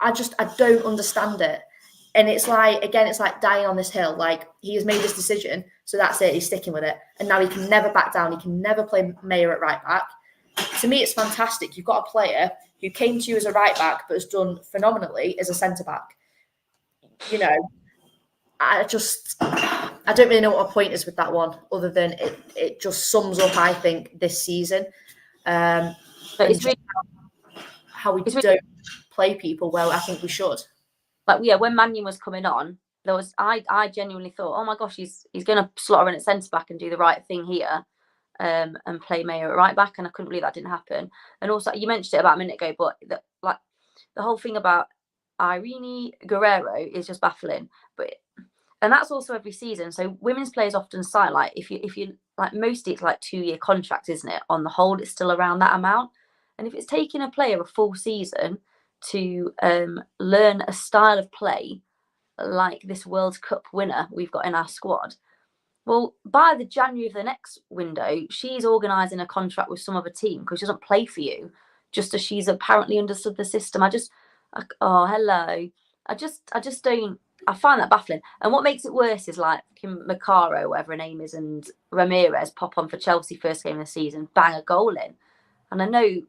Speaker 3: I don't understand it. And it's like, again, it's like dying on this hill. Like, he has made this decision, so that's it. He's sticking with it. And now he can never back down. He can never play Maya at right back. To me, it's fantastic. You've got a player who came to you as a right back, but has done phenomenally as a centre back. I don't really know what my point is with that one, other than it just sums up, I think, this season. But it's really how we don't play people well. I think we should.
Speaker 2: Like, yeah, when Mannion was coming on, I genuinely thought, oh my gosh, he's going to slot her in at centre back and do the right thing here, and play Maya at right back, and I couldn't believe that didn't happen. And also, you mentioned it about a minute ago, but the whole thing about Irene Guerrero is just baffling. And that's also every season. So women's players often sign, like, if you like, mostly it's like 2-year contracts, isn't it? On the whole, it's still around that amount. And if it's taking a player a full season to learn a style of play like this World Cup winner we've got in our squad, well, by the January of the next window, she's organising a contract with some other team because she doesn't play for you, just as she's apparently understood the system. I find that baffling. And what makes it worse is, like, Macaro, whatever her name is, and Ramirez pop on for Chelsea first game of the season, bang a goal in. And I know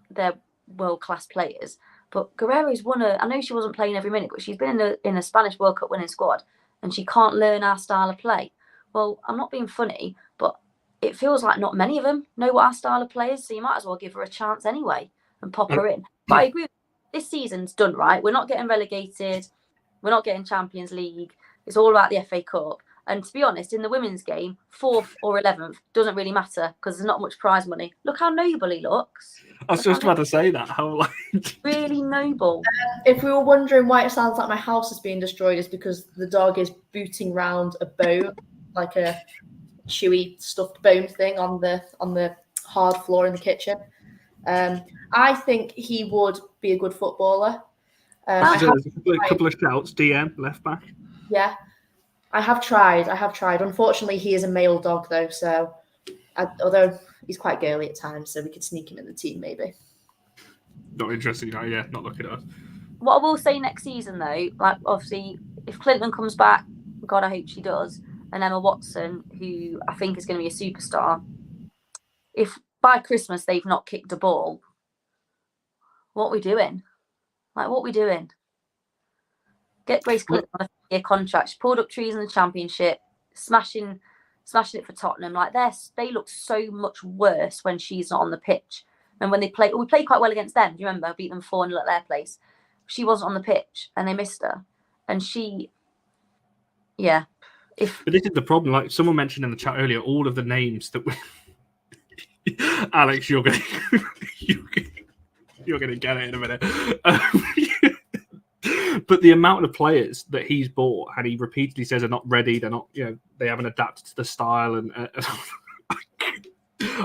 Speaker 2: they're world-class players, but Guerrero's I know she wasn't playing every minute, but she's been in a Spanish World Cup winning squad, and she can't learn our style of play. Well, I'm not being funny, but it feels like not many of them know what our style of play is, so you might as well give her a chance anyway and pop her in. But I agree, this season's done right. We're not getting relegated. We're not getting Champions League. It's all about the FA Cup. And to be honest, in the women's game, 4th or 11th doesn't really matter because there's not much prize money. Look how noble he looks.
Speaker 1: I was just about to say that. How like
Speaker 2: Really noble.
Speaker 3: If we were wondering why it sounds like my house is being destroyed, is because the dog is booting round a bone, like a chewy stuffed bone thing on the hard floor in the kitchen. I think he would be a good footballer.
Speaker 1: a couple of shouts. DM left back.
Speaker 3: Yeah, I have tried. Unfortunately, he is a male dog though, so although he's quite girly at times, so we could sneak him in the team maybe.
Speaker 1: Not interested, yeah, not looking at us.
Speaker 2: What I will say next season though, like obviously if Clinton comes back, God I hope she does, and Emma Watson, who I think is going to be a superstar, if by Christmas they've not kicked a ball, what are we doing? Like, what are we doing? Get Grace Clinton on a 3-year contract. She pulled up trees in the Championship, smashing it for Tottenham. Like, they look so much worse when she's not on the pitch. And when we played quite well against them. Do you remember? Beat them 4-0 at their place. She wasn't on the pitch and they missed her. And yeah.
Speaker 1: But this is the problem. Like someone mentioned in the chat earlier, all of the names that we... Alex, you're gonna get it in a minute. But the amount of players that he's bought, and he repeatedly says are not ready, they're not, they haven't adapted to the style, and I'm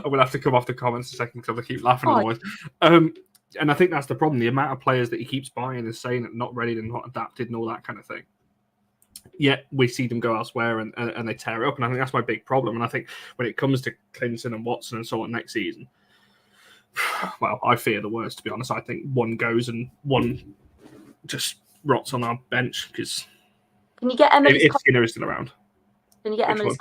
Speaker 1: gonna have to come off the comments a second because I keep laughing otherwise. And I think that's the problem. The amount of players that he keeps buying is saying that not ready, they're not adapted, and all that kind of thing. Yet we see them go elsewhere and they tear it up, and I think that's my big problem. And I think when it comes to Clinton and Watson and so on next season, well, I fear the worst, to be honest. I think one goes and one just rots on our bench because
Speaker 2: can you get Emily's
Speaker 1: if Skinner is still around?
Speaker 2: Can you get Emily's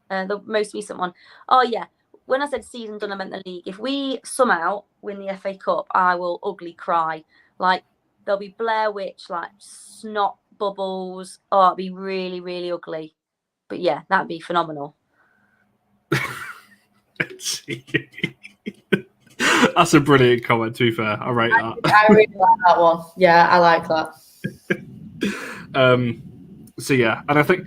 Speaker 2: the most recent one? Oh yeah. When I said season done, I meant the league. If we somehow win the FA Cup, I will ugly cry. Like there'll be Blair Witch, like snot bubbles. Oh, it'd be really, really ugly. But yeah, that'd be phenomenal.
Speaker 1: That's a brilliant comment, to be fair. I rate that.
Speaker 3: I really like that one. Yeah, I like that.
Speaker 1: So yeah, and I think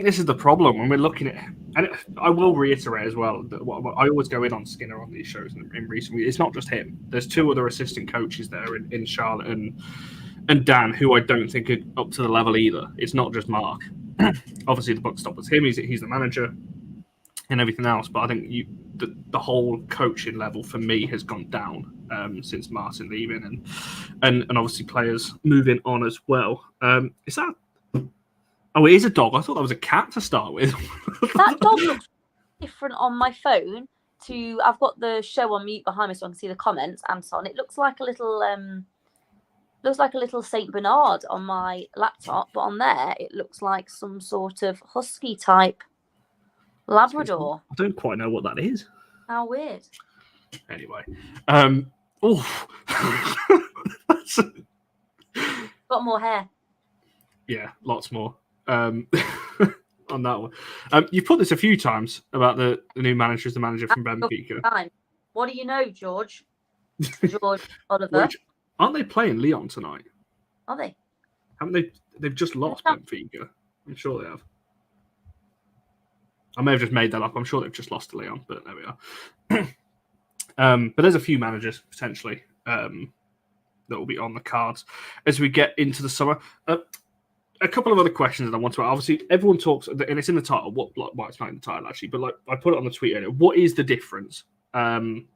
Speaker 1: this is the problem when we're looking at, and I will reiterate as well that I always go in on Skinner on these shows in recent weeks. It's not just him. There's 2 other assistant coaches there in Charlotte and Dan, who I don't think are up to the level either. It's not just Mark. Obviously, the buck stop was him. He's the manager and everything else. But I think the whole coaching level for me has gone down since Martin leaving, and obviously players moving on as well. Is that? Oh, it is a dog. I thought that was a cat to start with.
Speaker 2: That dog looks different on my phone. I've got the show on mute behind me so I can see the comments. Anton, it looks like a little Saint Bernard on my laptop, but on there it looks like some sort of husky type Labrador.
Speaker 1: I don't quite know what that is.
Speaker 2: How weird.
Speaker 1: Anyway,
Speaker 2: got more hair.
Speaker 1: Yeah, lots more. On that one, you've put this a few times about the new manager is the manager from Benfica.
Speaker 2: What do you know, George? George Oliver.
Speaker 1: Aren't they playing Lyon tonight?
Speaker 2: Are they?
Speaker 1: Haven't they? They've just lost Benfica. I'm sure they have. I may have just made that up. I'm sure they've just lost to Lyon, but there we are. But there's a few managers potentially that will be on the cards as we get into the summer. A couple of other questions that I want to ask. Obviously, everyone talks, and it's in the title. It's not in the title actually, but like I put it on the tweet earlier. What is the difference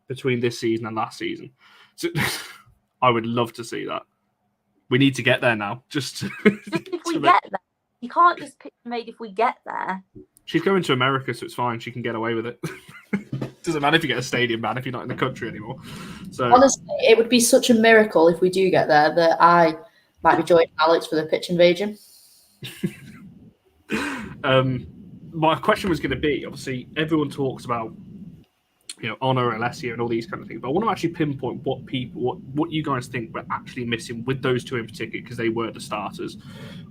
Speaker 1: between this season and last season? So, I would love to see that. We need to get there now. Just
Speaker 2: if we get there, you can't just pick the maid if we get there.
Speaker 1: She's going to America, so it's fine. She can get away with it. Doesn't matter if you get a stadium ban if you're not in the country anymore. So
Speaker 3: honestly, it would be such a miracle if we do get there that I might be joining Alex for the pitch invasion.
Speaker 1: My question was going to be, obviously, everyone talks about Honor, Alessia, and all these kind of things. But I want to actually pinpoint what you guys think we're actually missing with those 2 in particular, because they were the starters,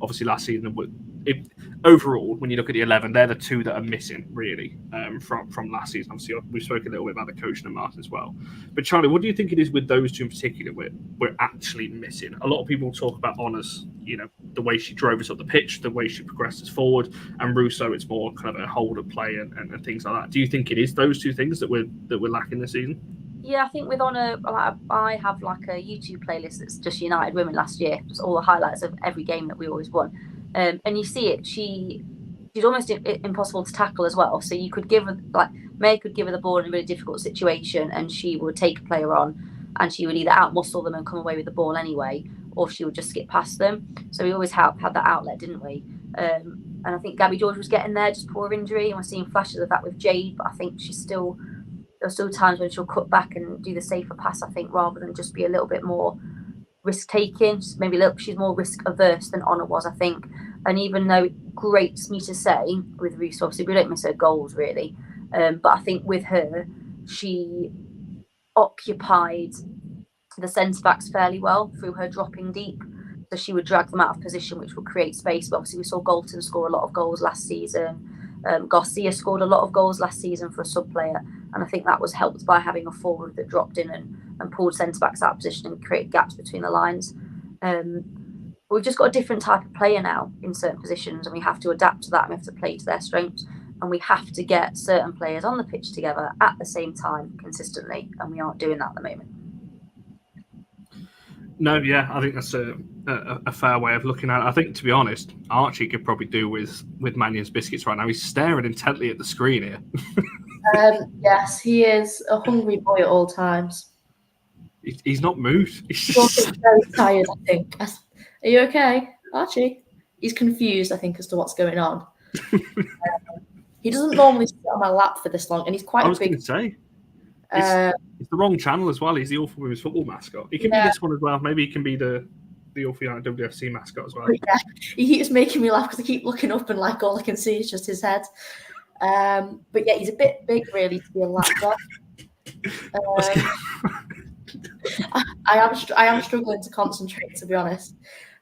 Speaker 1: obviously last season overall, when you look at the 11, they're the two that are missing, really, from last season. Obviously, we spoke a little bit about the coaching and Martin as well. But Charlie, what do you think it is with those two in particular we're actually missing? A lot of people talk about Honours, the way she drove us up the pitch, the way she progressed us forward, and Russo, it's more kind of a holder play and things like that. Do you think it is those two things that we're lacking this season?
Speaker 2: Yeah, I think with Honour, I have like a YouTube playlist that's just United Women last year, just all the highlights of every game that we always won. And you see it, she's almost impossible to tackle as well. So you could give her, May could give her the ball in a really difficult situation and she would take a player on and she would either outmuscle them and come away with the ball anyway, or she would just skip past them. So we always had that outlet, didn't we? And I think Gabby George was getting there, just poor injury, and we're seeing flashes of that with Jade, but I think there's still times when she'll cut back and do the safer pass, I think, rather than just be a little bit more risk-taking. She's more risk-averse than Honour was, I think. And even though it grates me to say, with Russo, obviously we don't miss her goals, really. But I think with her, she occupied the centre-backs fairly well through her dropping deep. So she would drag them out of position, which would create space. But obviously we saw Galton score a lot of goals last season. Garcia scored a lot of goals last season for a sub-player. And I think that was helped by having a forward that dropped in and pulled centre-backs out of position and created gaps between the lines. We've just got a different type of player now in certain positions, and we have to adapt to that, and we have to play to their strengths, and we have to get certain players on the pitch together at the same time consistently, and we aren't doing that at the moment.
Speaker 1: No, yeah, I think that's a fair way of looking at it. I think, to be honest, Archie could probably do with Mannion's biscuits right now. He's staring intently at the screen here.
Speaker 3: Yes, he is a hungry boy at all times.
Speaker 1: He's not moved. He's
Speaker 3: also very tired, I think. Are you okay, Archie? He's confused, I think, as to what's going on. He doesn't normally sit on my lap for this long, and he's quite
Speaker 1: I was
Speaker 3: big.
Speaker 1: going to say. It's the wrong channel as well. He's the Awful Women's Football mascot. He can be this one as well. Maybe he can be the Awful United WFC mascot as well.
Speaker 3: Yeah, he keeps making me laugh because I keep looking up and all I can see is just his head. But yeah, he's a bit big really to be a lapdog. I am struggling to concentrate, to be honest.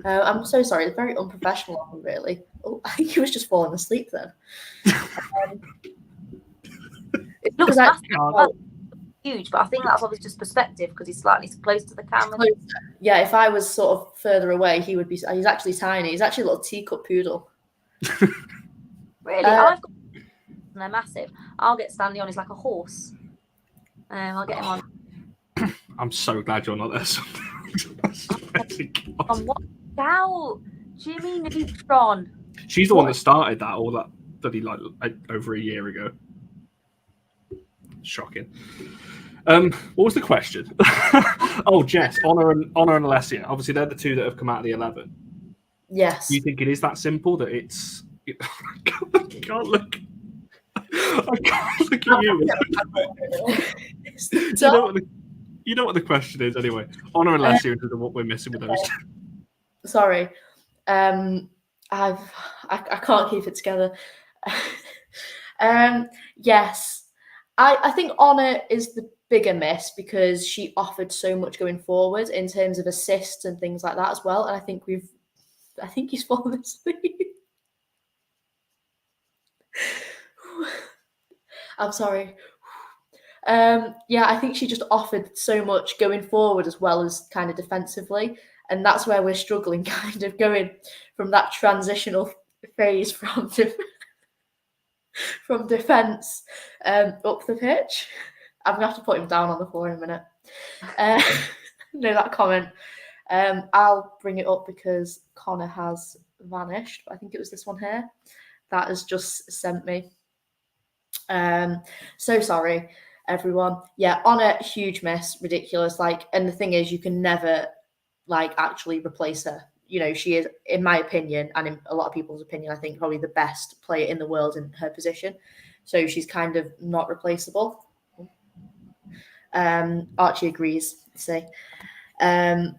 Speaker 3: I'm so sorry. It's very unprofessional of him, really. Oh, I think he was just falling asleep then.
Speaker 2: It looks huge, but I think that's obviously just perspective because he's slightly close to the camera.
Speaker 3: Yeah, if I was sort of further away, he would be. He's actually tiny. He's actually a little teacup poodle.
Speaker 2: Really, I've got. They're massive. I'll get Stanley on. He's like a horse. I'll get him on.
Speaker 1: I'm so glad you're not there.
Speaker 2: What out, Jimmy Neutron?
Speaker 1: She's the one that started that. All that bloody like over a year ago. Shocking. What was the question? Oh, Jess, Honour and Alessia. Obviously, they're the two that have come out of the 11.
Speaker 3: Yes.
Speaker 1: Do you think it is that simple that it's? I can't look. I can't look at you. You know what the question is anyway. Honour and Alessia is what we're missing with those.
Speaker 3: Sorry, I can't keep it together. Yes. I think Honour is the bigger miss because she offered so much going forward in terms of assists and things like that as well. And I think he's fallen asleep. I'm sorry. Yeah, I think she just offered so much going forward as well as kind of defensively. And that's where we're struggling, kind of going from that transitional phase from defence up the pitch. I'm going to have to put him down on the floor in a minute. No, that comment. I'll bring it up because Connor has vanished. I think it was this one here that has just sent me. So sorry, everyone. Yeah, Honour, huge miss, ridiculous. And the thing is, you can never actually replace her. You know, she is, in my opinion, and in a lot of people's opinion, I think probably the best player in the world in her position. So she's kind of not replaceable. Archie agrees. See, I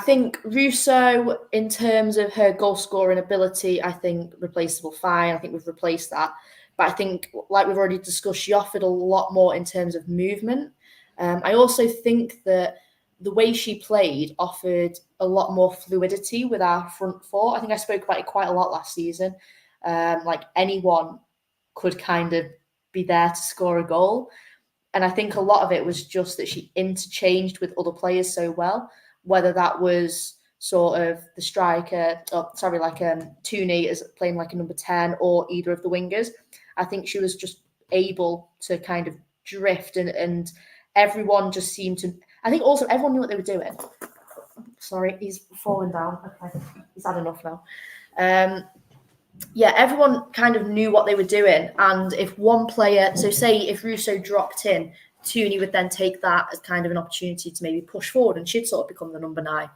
Speaker 3: think Russo, in terms of her goal scoring ability, I think replaceable fine. I think we've replaced that. But I think, like we've already discussed, she offered a lot more in terms of movement. I also think that the way she played offered a lot more fluidity with our front four. I think I spoke about it quite a lot last season. Like anyone could kind of be there to score a goal. And I think a lot of it was just that she interchanged with other players so well, whether that was sort of the striker, Tooney as playing like a number 10 or either of the wingers. I think she was just able to kind of drift and everyone just seemed to, I think also everyone knew what they were doing. Sorry, he's fallen down. Okay, he's had enough now. Everyone kind of knew what they were doing. And if one player, so say if Russo dropped in, Tooney would then take that as kind of an opportunity to maybe push forward and she'd sort of become the number 9.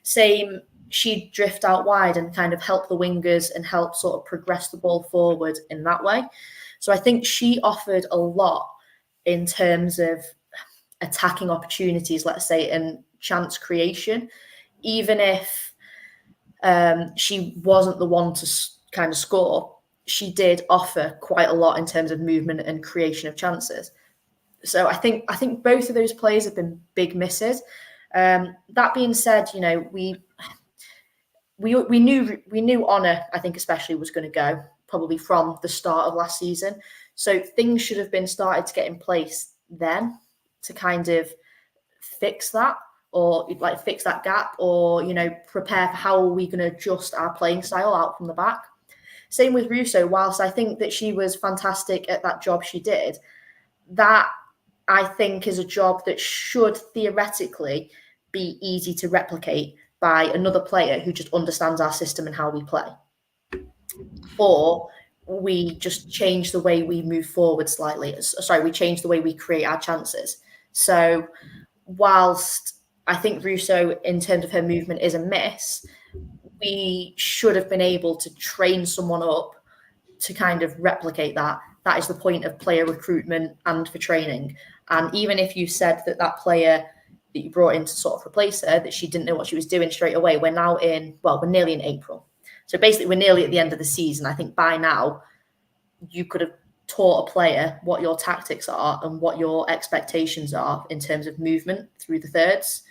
Speaker 3: Same, she'd drift out wide and kind of help the wingers and help sort of progress the ball forward in that way. So I think she offered a lot in terms of attacking opportunities, let's say, and chance creation, even if she wasn't the one to kind of score, she did offer quite a lot in terms of movement and creation of chances. So I think both of those players have been big misses. That being said, you know, we knew Honor, I think especially, was going to go probably from the start of last season. So things should have been started to get in place then to kind of fix that, or like fix that gap, or, you know, prepare for how are we going to adjust our playing style out from the back. Same with Russo. Whilst I think that she was fantastic at that job she did, that I think is a job that should theoretically be easy to replicate by another player who just understands our system and how we play. Or we just change the way we move forward slightly. Sorry, we change the way we create our chances. So whilst I think Russo, in terms of her movement, is a miss, we should have been able to train someone up to kind of replicate that. That is the point of player recruitment and for training. And even if you said that that player that you brought in to sort of replace her, that she didn't know what she was doing straight away, we're nearly in April. So basically we're nearly at the end of the season. I think by now you could have taught a player what your tactics are and what your expectations are in terms of movement through the thirds.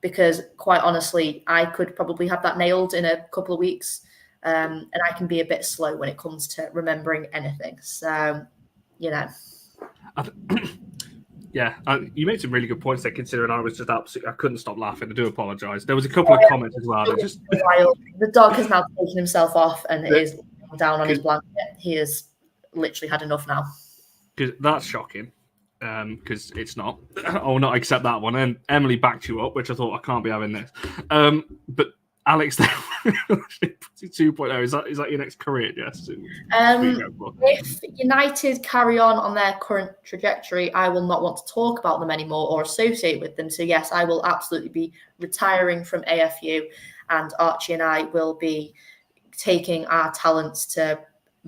Speaker 3: Because quite honestly, I could probably have that nailed in a couple of weeks. And I can be a bit slow when it comes to remembering anything. So, you know.
Speaker 1: Yeah, you made some really good points there, considering I was just absolutely, I couldn't stop laughing. I do apologise. There was a couple of comments as well.
Speaker 3: The dog has now taken himself off and is down on his blanket. He has literally had enough now.
Speaker 1: Because that's shocking. Because it's not. I will not accept that one. And Emily backed you up, which I thought, I can't be having this. But Alex, 2.0, is that your next career, Jess?
Speaker 3: If United carry on their current trajectory, I will not want to talk about them anymore or associate with them. So yes, I will absolutely be retiring from AFU, and Archie and I will be taking our talents to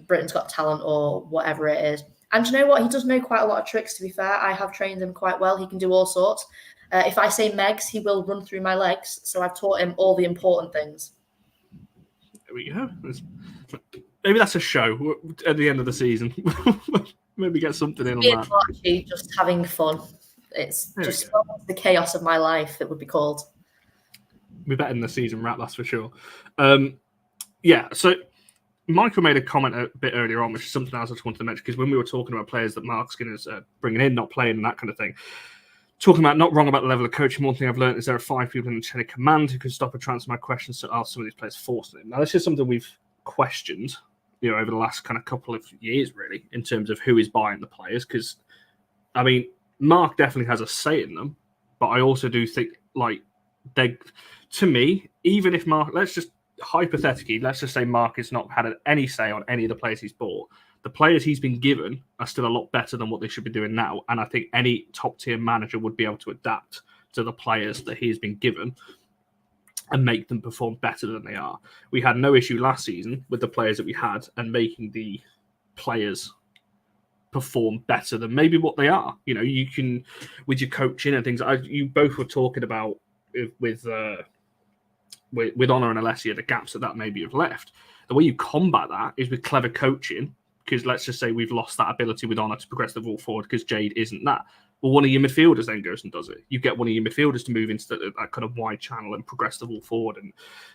Speaker 3: Britain's Got Talent or whatever it is. And you know what? He does know quite a lot of tricks, to be fair. I have trained him quite well. He can do all sorts. If I say Megs, he will run through my legs. So I've taught him all the important things.
Speaker 1: There we go. Maybe that's a show at the end of the season. Maybe get something in on that.
Speaker 3: Archie just having fun. It's just the chaos of my life, it would be called.
Speaker 1: We're better than the season wrap, that's for sure. So Michael made a comment a bit earlier on, which is something else I just wanted to mention, because when we were talking about players that Mark Skinner's bringing in, not playing, and that kind of thing, talking about not wrong about the level of coaching, one thing I've learned is there are 5 people in the chain of command who can stop and transfer my questions to ask some of these players forcing it. Now, this is something we've questioned, over the last kind of couple of years, really, in terms of who is buying the players, because, I mean, Mark definitely has a say in them, but I also do think, to me, even if Mark, let's just say Mark has not had any say on any of the players he's bought, the players he's been given are still a lot better than what they should be doing now. And I think any top-tier manager would be able to adapt to the players that he has been given and make them perform better than they are. We had no issue last season with the players that we had and making the players perform better than maybe what they are. You can, with your coaching and things, you both were talking about with Honor and Alessia, the gaps that maybe have left. The way you combat that is with clever coaching, because let's just say we've lost that ability with Honor to progress the ball forward because Jade isn't that. Well, one of your midfielders then goes and does it. You get one of your midfielders to move into that kind of wide channel and progress the ball forward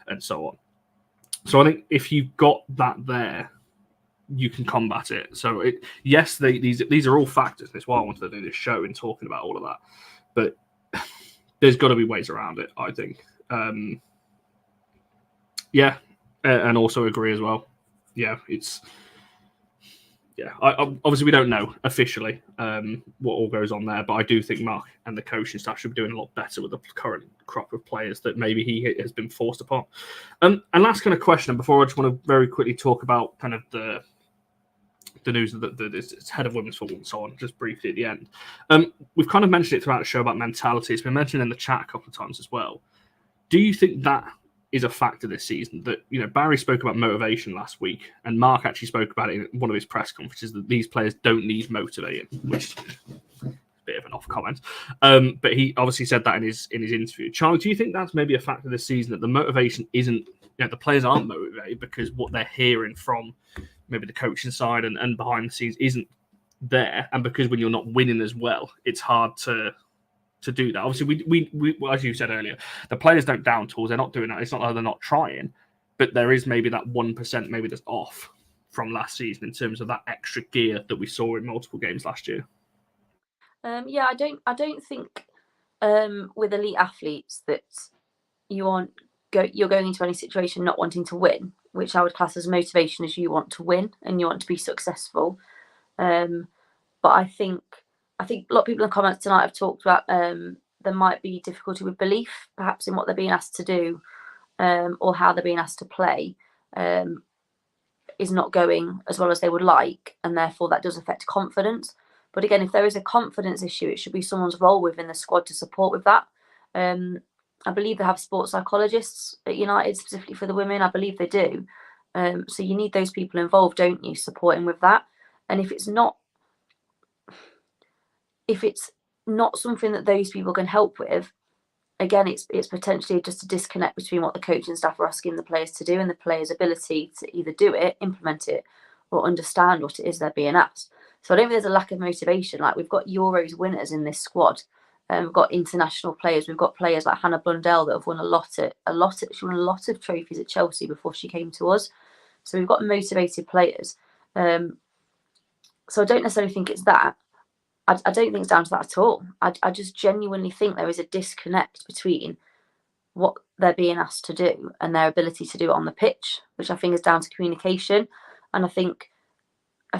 Speaker 1: and so on. So I think if you've got that there, you can combat it. So yes, these are all factors. That's why I wanted to do this show and talking about all of that. But there's got to be ways around it, I think. Yeah, and also agree as well. Yeah, obviously we don't know officially what all goes on there, but I do think Mark and the coaching staff should be doing a lot better with the current crop of players that maybe he has been forced upon. And last kind of question, before I just want to very quickly talk about kind of the news that it's head of women's football and so on, just briefly at the end. We've kind of mentioned it throughout the show about mentality. It's been mentioned in the chat a couple of times as well. Do you think that is a factor this season? That, you know, Barry spoke about motivation last week, and Mark actually spoke about it in one of his press conferences, that these players don't need motivating, which is a bit of an off comment. But he obviously said that in his interview. Charlie, do you think that's maybe a factor this season, that the motivation isn't, you know, the players aren't motivated because what they're hearing from maybe the coaching side and behind the scenes isn't there, and because when you're not winning as well, it's hard to do that? Obviously, we as you said earlier, the players don't down tools. They're not doing that. It's not like they're not trying, but there is maybe that 1% maybe that's off from last season in terms of that extra gear that we saw in multiple games last year.
Speaker 2: Yeah, I don't think with elite athletes that you're going into any situation not wanting to win, which I would class as motivation, as you want to win and you want to be successful. But I think a lot of people in the comments tonight have talked about there might be difficulty with belief, perhaps in what they're being asked to do, or how they're being asked to play is not going as well as they would like, and therefore that does affect confidence. But again, if there is a confidence issue, it should be someone's role within the squad to support with that. I believe they have sports psychologists at United, specifically for the women. I believe they do. So you need those people involved, don't you, supporting with that. And if it's not something that those people can help with, again, it's potentially just a disconnect between what the coaching staff are asking the players to do and the players' ability to either do it, implement it, or understand what it is they're being asked. So I don't think there's a lack of motivation. Like, we've got Euros winners in this squad. We've got international players. We've got players like Hannah Blundell that have won she won a lot of trophies at Chelsea before she came to us. So we've got motivated players. So I don't necessarily think it's that. I don't think it's down to that at all. I just genuinely think there is a disconnect between what they're being asked to do and their ability to do it on the pitch, which I think is down to communication. And I think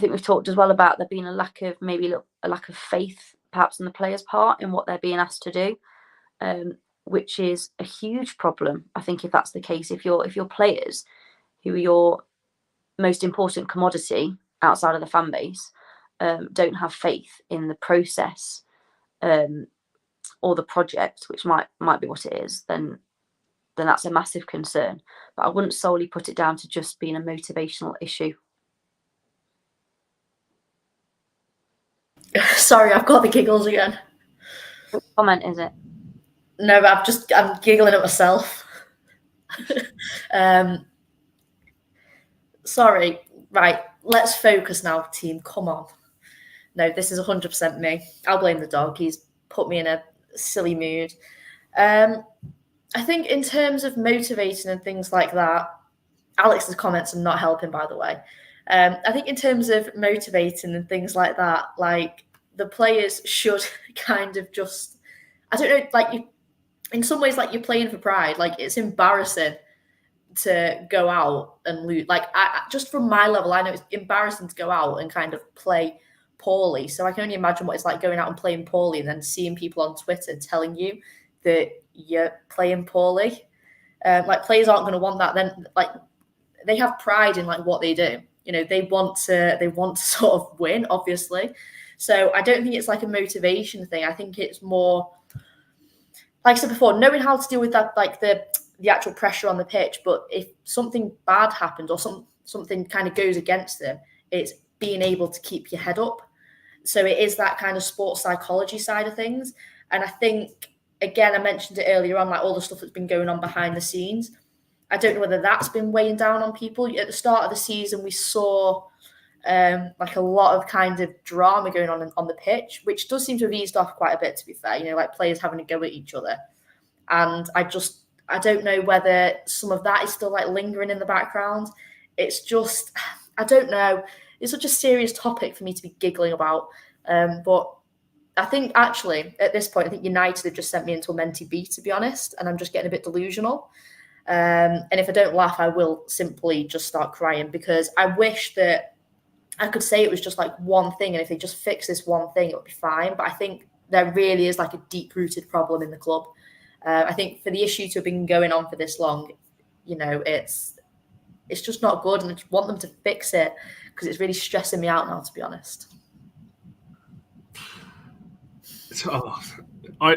Speaker 2: we've talked as well about there being a lack of faith, perhaps, on the players' part in what they're being asked to do, which is a huge problem. I think if that's the case, if your players, who are your most important commodity outside of the fan base, don't have faith in the process or the project, which might be what it is, then that's a massive concern. But I wouldn't solely put it down to just being a motivational issue.
Speaker 3: Sorry, I've got the giggles again.
Speaker 2: What comment is it?
Speaker 3: No, but I'm giggling at myself. Sorry. Right, let's focus now, team. Come on. No, this is 100% me. I'll blame the dog. He's put me in a silly mood. I think in terms of motivating and things like that, Alex's comments are not helping, by the way. I think in terms of motivating and things like that, like, the players should kind of just, I don't know, like, in some ways, like, you're playing for pride. Like, it's embarrassing to go out and lose. Like, I just from my level, I know it's embarrassing to go out and kind of play poorly. So I can only imagine what it's like going out and playing poorly and then seeing people on Twitter telling you that you're playing poorly. Like, players aren't going to want that. Then, like, they have pride in, like, what they do. You know, they want to sort of win, obviously. So I don't think it's like a motivation thing. I think it's more, like I said before, knowing how to deal with that, like the actual pressure on the pitch. But if something bad happens or something kind of goes against them, it's being able to keep your head up. So it is that kind of sports psychology side of things. And I think, again, I mentioned it earlier on, like, all the stuff that's been going on behind the scenes. I don't know whether that's been weighing down on people. At the start of the season, we saw like a lot of kind of drama going on the pitch, which does seem to have eased off quite a bit, to be fair, like players having to go at each other. And I don't know whether some of that is still like lingering in the background. It's just, I don't know. It's such a serious topic for me to be giggling about. But I think actually at this point, I think United have just sent me into a mentee B, to be honest, and I'm just getting a bit delusional. And if I don't laugh, I will simply just start crying, because I wish that I could say it was just like one thing, and if they just fix this one thing, it would be fine. But I think there really is like a deep-rooted problem in the club. I think for the issue to have been going on for this long, it's just not good, and I just want them to fix it, because it's really stressing me out now, to be honest.
Speaker 1: I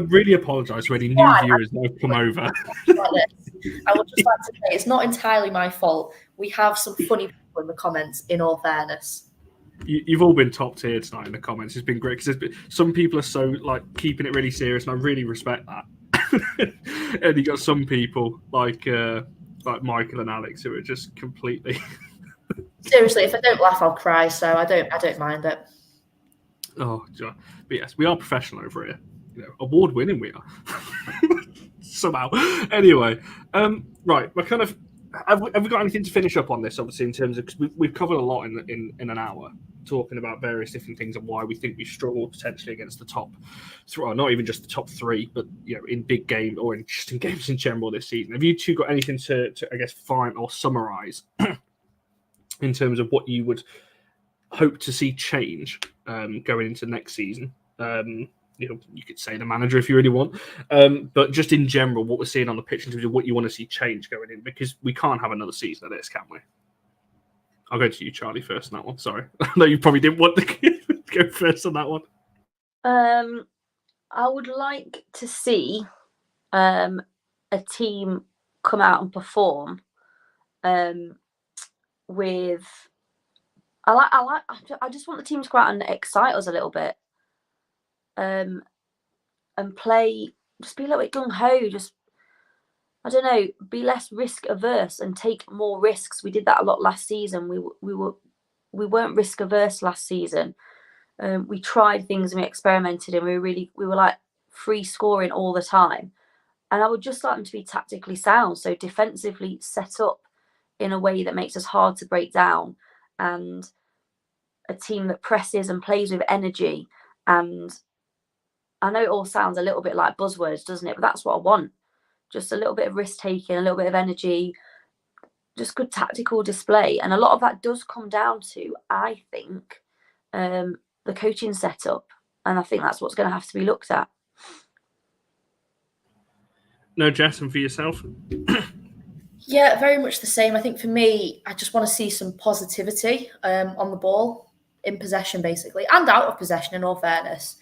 Speaker 1: really apologise to any new viewers that have come over.
Speaker 3: I would just like to say it's not entirely my fault. We have some funny people in the comments, in all fairness.
Speaker 1: You've all been top tier tonight in the comments. It's been great, because some people are so like keeping it really serious, and I really respect that. And you got some people like Michael and Alex who are just completely
Speaker 3: seriously. If I don't laugh, I'll cry. So I don't mind it.
Speaker 1: Oh, but yes, we are professional over here. Award-winning we are. Somehow. Anyway, right. We're kind of. Have we got anything to finish up on this? Obviously, in terms of, because we've covered a lot in an hour, talking about various different things and why we think we struggle potentially against the top, or not even just the top three, but in big game or just in games in general this season. Have you two got anything to I guess find or summarise in terms of what you would hope to see change going into next season? You could say the manager if you really want, but just in general, what we're seeing on the pitch in terms of what you want to see change going in, because we can't have another season of this, can we? I'll go to you, Charlie, first on that one. Sorry, I know you probably didn't want to go first on that one.
Speaker 2: I would like to see a team come out and perform with. I just want the team to go out and excite us a little bit. And play, just be a little bit gung ho. Just, I don't know, be less risk averse and take more risks. We did that a lot last season. We weren't risk averse last season. We tried things and we experimented, and we were like free scoring all the time. And I would just like them to be tactically sound, so defensively set up in a way that makes us hard to break down, and a team that presses and plays with energy. And I know it all sounds a little bit like buzzwords, doesn't it? But that's what I want. Just a little bit of risk taking, a little bit of energy, just good tactical display. And a lot of that does come down to, I think, the coaching setup. And I think that's what's going to have to be looked at.
Speaker 1: No, Jess, and for yourself?
Speaker 3: Yeah, very much the same. I think for me, I just want to see some positivity on the ball, in possession basically, and out of possession, in all fairness.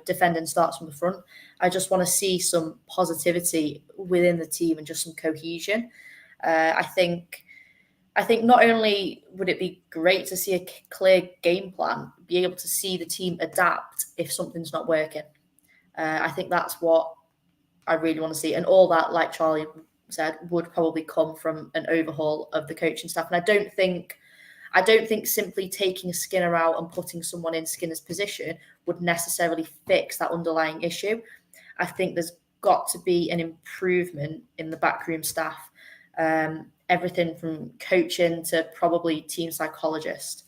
Speaker 3: Defending starts from the front. I just want to see some positivity within the team and just some cohesion. I think not only would it be great to see a clear game plan, be able to see the team adapt if something's not working. I think that's what I really want to see. And all that, like Charlie said, would probably come from an overhaul of the coaching staff. And I don't think simply taking a Skinner out and putting someone in Skinner's position would necessarily fix that underlying issue. I think there's got to be an improvement in the backroom staff. Everything from coaching to probably team psychologist.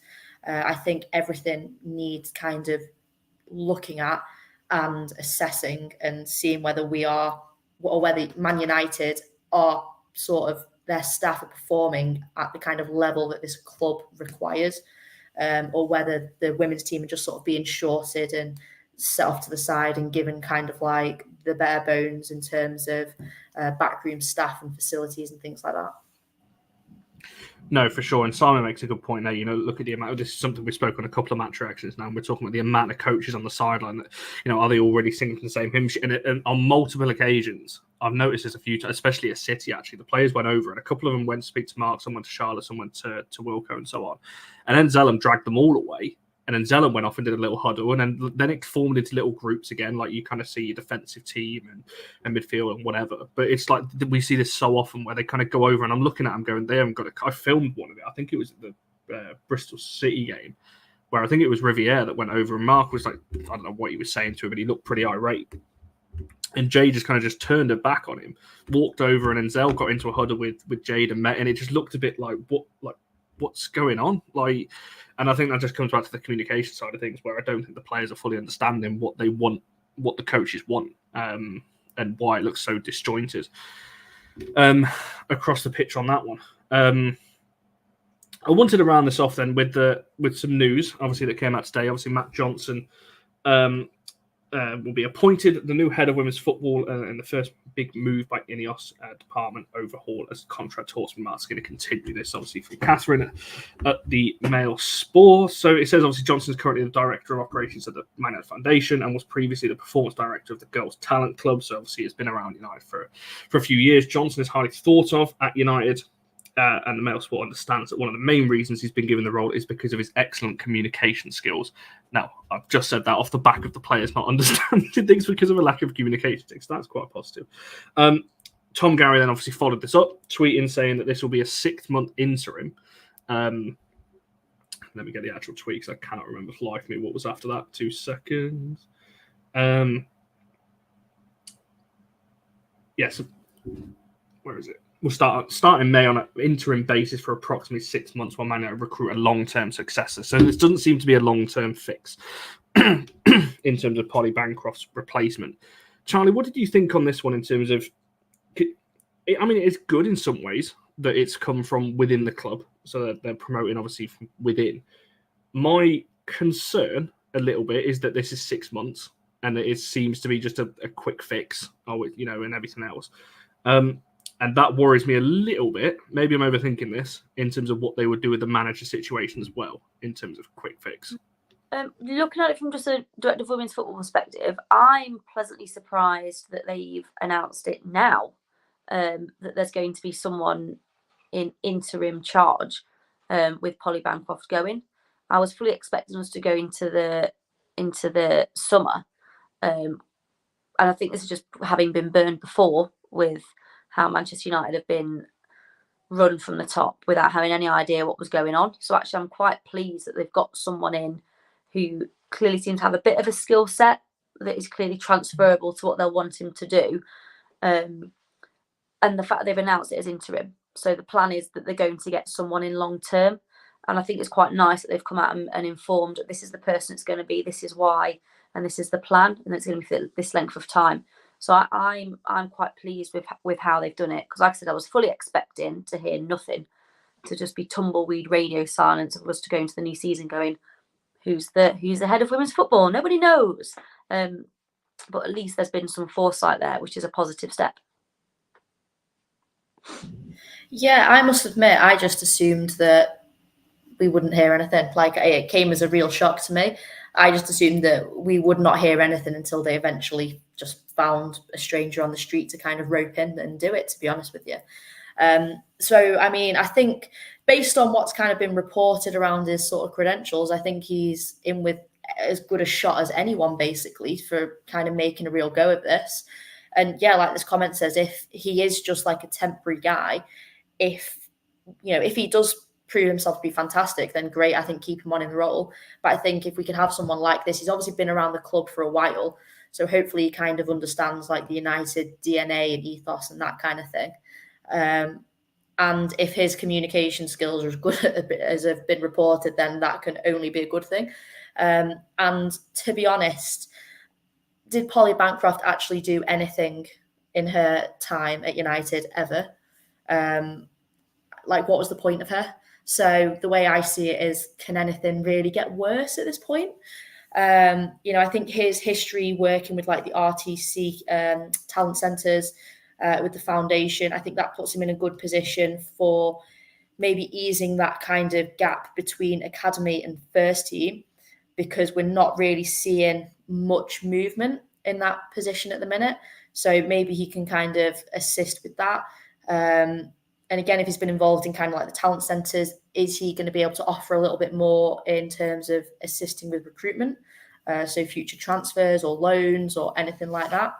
Speaker 3: I think everything needs kind of looking at and assessing and seeing whether we are, or whether Man United are sort of, their staff are performing at the kind of level that this club requires, or whether the women's team are just sort of being shorted and set off to the side and given kind of like the bare bones in terms of backroom staff and facilities and things like that.
Speaker 1: No, for sure. And Simon makes a good point there. Look at the amount. This is something we spoke on a couple of match reactions now. And we're talking about the amount of coaches on the sideline that, are they already singing the same hymn sheet? And on multiple occasions, I've noticed this a few times, especially at City, actually. The players went over, and a couple of them went to speak to Mark, some went to Charlotte, some went to Wilco, and so on. And then Zelem dragged them all away. And then Zelem went off and did a little huddle, and then it formed into little groups again, like you kind of see your defensive team and midfield and whatever. But it's like we see this so often where they kind of go over, and I'm looking at them going, they haven't got I filmed one of it. I think it was Bristol City game, where I think it was Riviere that went over, and Mark was like, I don't know what he was saying to him, but he looked pretty irate. And Jay just kind of just turned her back on him, walked over, and then Zell got into a huddle with Jade and Met, and it just looked a bit like what's going on? And I think that just comes back to the communication side of things, where I don't think the players are fully understanding what they want, what the coaches want, and why it looks so disjointed across the pitch on that one. I wanted to round this off then with some news, obviously, that came out today. Obviously, Matt Johnson will be appointed the new head of women's football, and the first big move by Ineos department overhaul as contract talks with Mark's going to continue this, obviously, from Catherine at the Mail Sport. So it says, obviously, Johnson is currently the director of operations at the Man United Foundation and was previously the performance director of the Girls Talent Club. So obviously, it's been around United for a few years. Johnson is highly thought of at United. And the Mail Sport understands that one of the main reasons he's been given the role is because of his excellent communication skills. Now, I've just said that off the back of the players not understanding things because of a lack of communication. So that's quite positive. Tom Gary then obviously followed this up, tweeting saying that this will be a 6-month interim. Let me get the actual tweet because I cannot remember for life of me what was after that. 2 seconds. Yes. Where is it? We'll start in May on an interim basis for approximately 6 months while Man United recruit a long-term successor. So this doesn't seem to be a long-term fix in terms of Polly Bancroft's replacement. Charlie, what did you think on this one in terms of... I mean, it's good in some ways that it's come from within the club, so that they're promoting, obviously, from within. My concern, a little bit, is that this is 6 months, and it seems to be just a quick fix, and everything else. And that worries me a little bit. Maybe I'm overthinking this in terms of what they would do with the manager situation as well, in terms of quick fix.
Speaker 2: Looking at it from just a director of women's football perspective, I'm pleasantly surprised that they've announced it now, that there's going to be someone in interim charge with Polly Bancroft going. I was fully expecting us to go into the summer. And I think this is just having been burned before with how Manchester United have been run from the top without having any idea what was going on. So actually, I'm quite pleased that they've got someone in who clearly seems to have a bit of a skill set that is clearly transferable to what they'll want him to do. And the fact that they've announced it as interim. So the plan is that they're going to get someone in long term. And I think it's quite nice that they've come out and informed that this is the person it's going to be, this is why, and this is the plan, and it's going to be this length of time. So I'm quite pleased with how they've done it, because like I said, I was fully expecting to hear nothing, to just be tumbleweed radio silence of us to go into the new season going, who's the head of women's football? Nobody knows. But at least there's been some foresight there, which is a positive step.
Speaker 3: Yeah, I must admit, I just assumed that we wouldn't hear anything. Like, it came as a real shock to me. I just assumed that we would not hear anything until they eventually just found a stranger on the street to kind of rope in and do it, to be honest with you. So, I mean, I think based on what's kind of been reported around his sort of credentials, I think he's in with as good a shot as anyone, basically, for kind of making a real go of this. And yeah, like this comment says, if he is just like a temporary guy, if he does prove himself to be fantastic, then great, I think keep him on in the role. But I think if we can have someone like this, he's obviously been around the club for a while, so hopefully he kind of understands like the United DNA and ethos and that kind of thing. And if his communication skills are as good as have been reported, then that can only be a good thing. And to be honest, did Polly Bancroft actually do anything in her time at United ever? Like, what was the point of her? So the way I see it is, can anything really get worse at this point? I think his history working with like the RTC talent centres, with the foundation, I think that puts him in a good position for maybe easing that kind of gap between academy and first team, because we're not really seeing much movement in that position at the minute. So maybe he can kind of assist with that. And again, if he's been involved in kind of like the talent centres, is he going to be able to offer a little bit more in terms of assisting with recruitment? So future transfers or loans or anything like that.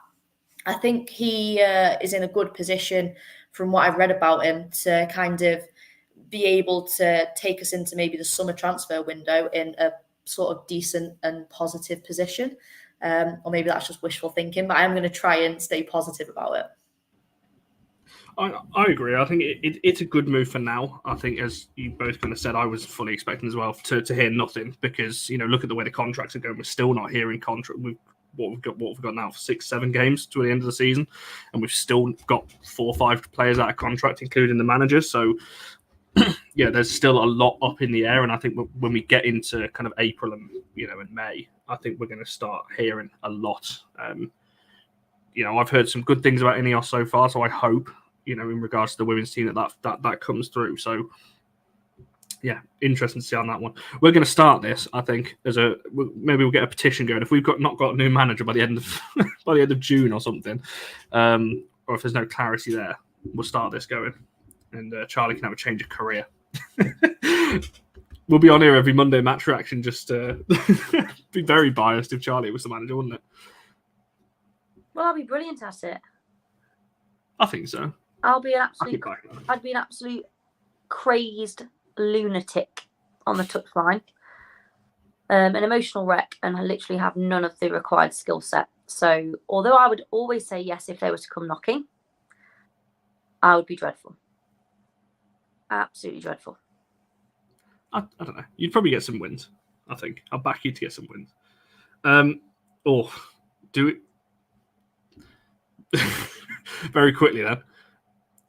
Speaker 3: I think he is in a good position, from what I've read about him, to kind of be able to take us into maybe the summer transfer window in a sort of decent and positive position. Or maybe that's just wishful thinking, but I'm going to try and stay positive about it.
Speaker 1: I agree. I think it's a good move for now. I think, as you both kind of said, I was fully expecting as well to hear nothing because, look at the way the contracts are going. We're still not hearing contract. What we've got now for 6-7 games to the end of the season, and we've still got 4 or 5 players out of contract, including the manager. So, yeah, there's still a lot up in the air. And I think when we get into kind of April and and May, I think we're going to start hearing a lot. I've heard some good things about Ineos so far, so I hope, in regards to the women's team that comes through. So, yeah, interesting to see on that one. We're going to start this, I think, maybe we'll get a petition going if we've not got a new manager by the end of June or something, or if there's no clarity there, we'll start this going, and Charlie can have a change of career. We'll be on here every Monday match reaction. Just be very biased if Charlie was the manager, wouldn't it?
Speaker 2: Well, I'll be brilliant at it.
Speaker 1: I think so.
Speaker 2: I'd be an absolute crazed lunatic on the touchline, an emotional wreck, and I literally have none of the required skill set. So, although I would always say yes if they were to come knocking, I would be dreadful. Absolutely dreadful.
Speaker 1: I don't know. You'd probably get some wins. I think I'll back you to get some wins. Or do it very quickly then.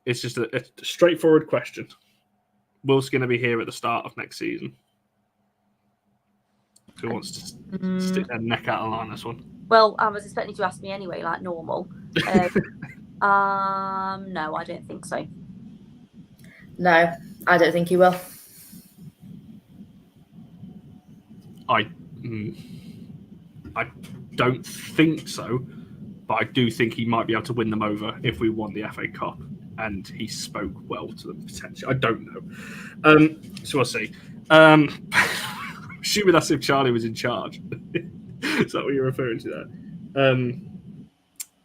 Speaker 1: It's just a straightforward question. Will's going to be here at the start of next season. Who wants to stick their neck out of line on this one?
Speaker 2: Well, I was expecting you to ask me anyway, like normal. No, I don't think so.
Speaker 3: No, I don't think he will.
Speaker 1: I don't think so, but I do think he might be able to win them over if we won the FA Cup. And he spoke well to them potentially. I don't know. So we'll see. Assuming that's if Charlie was in charge. Is that what you're referring to there?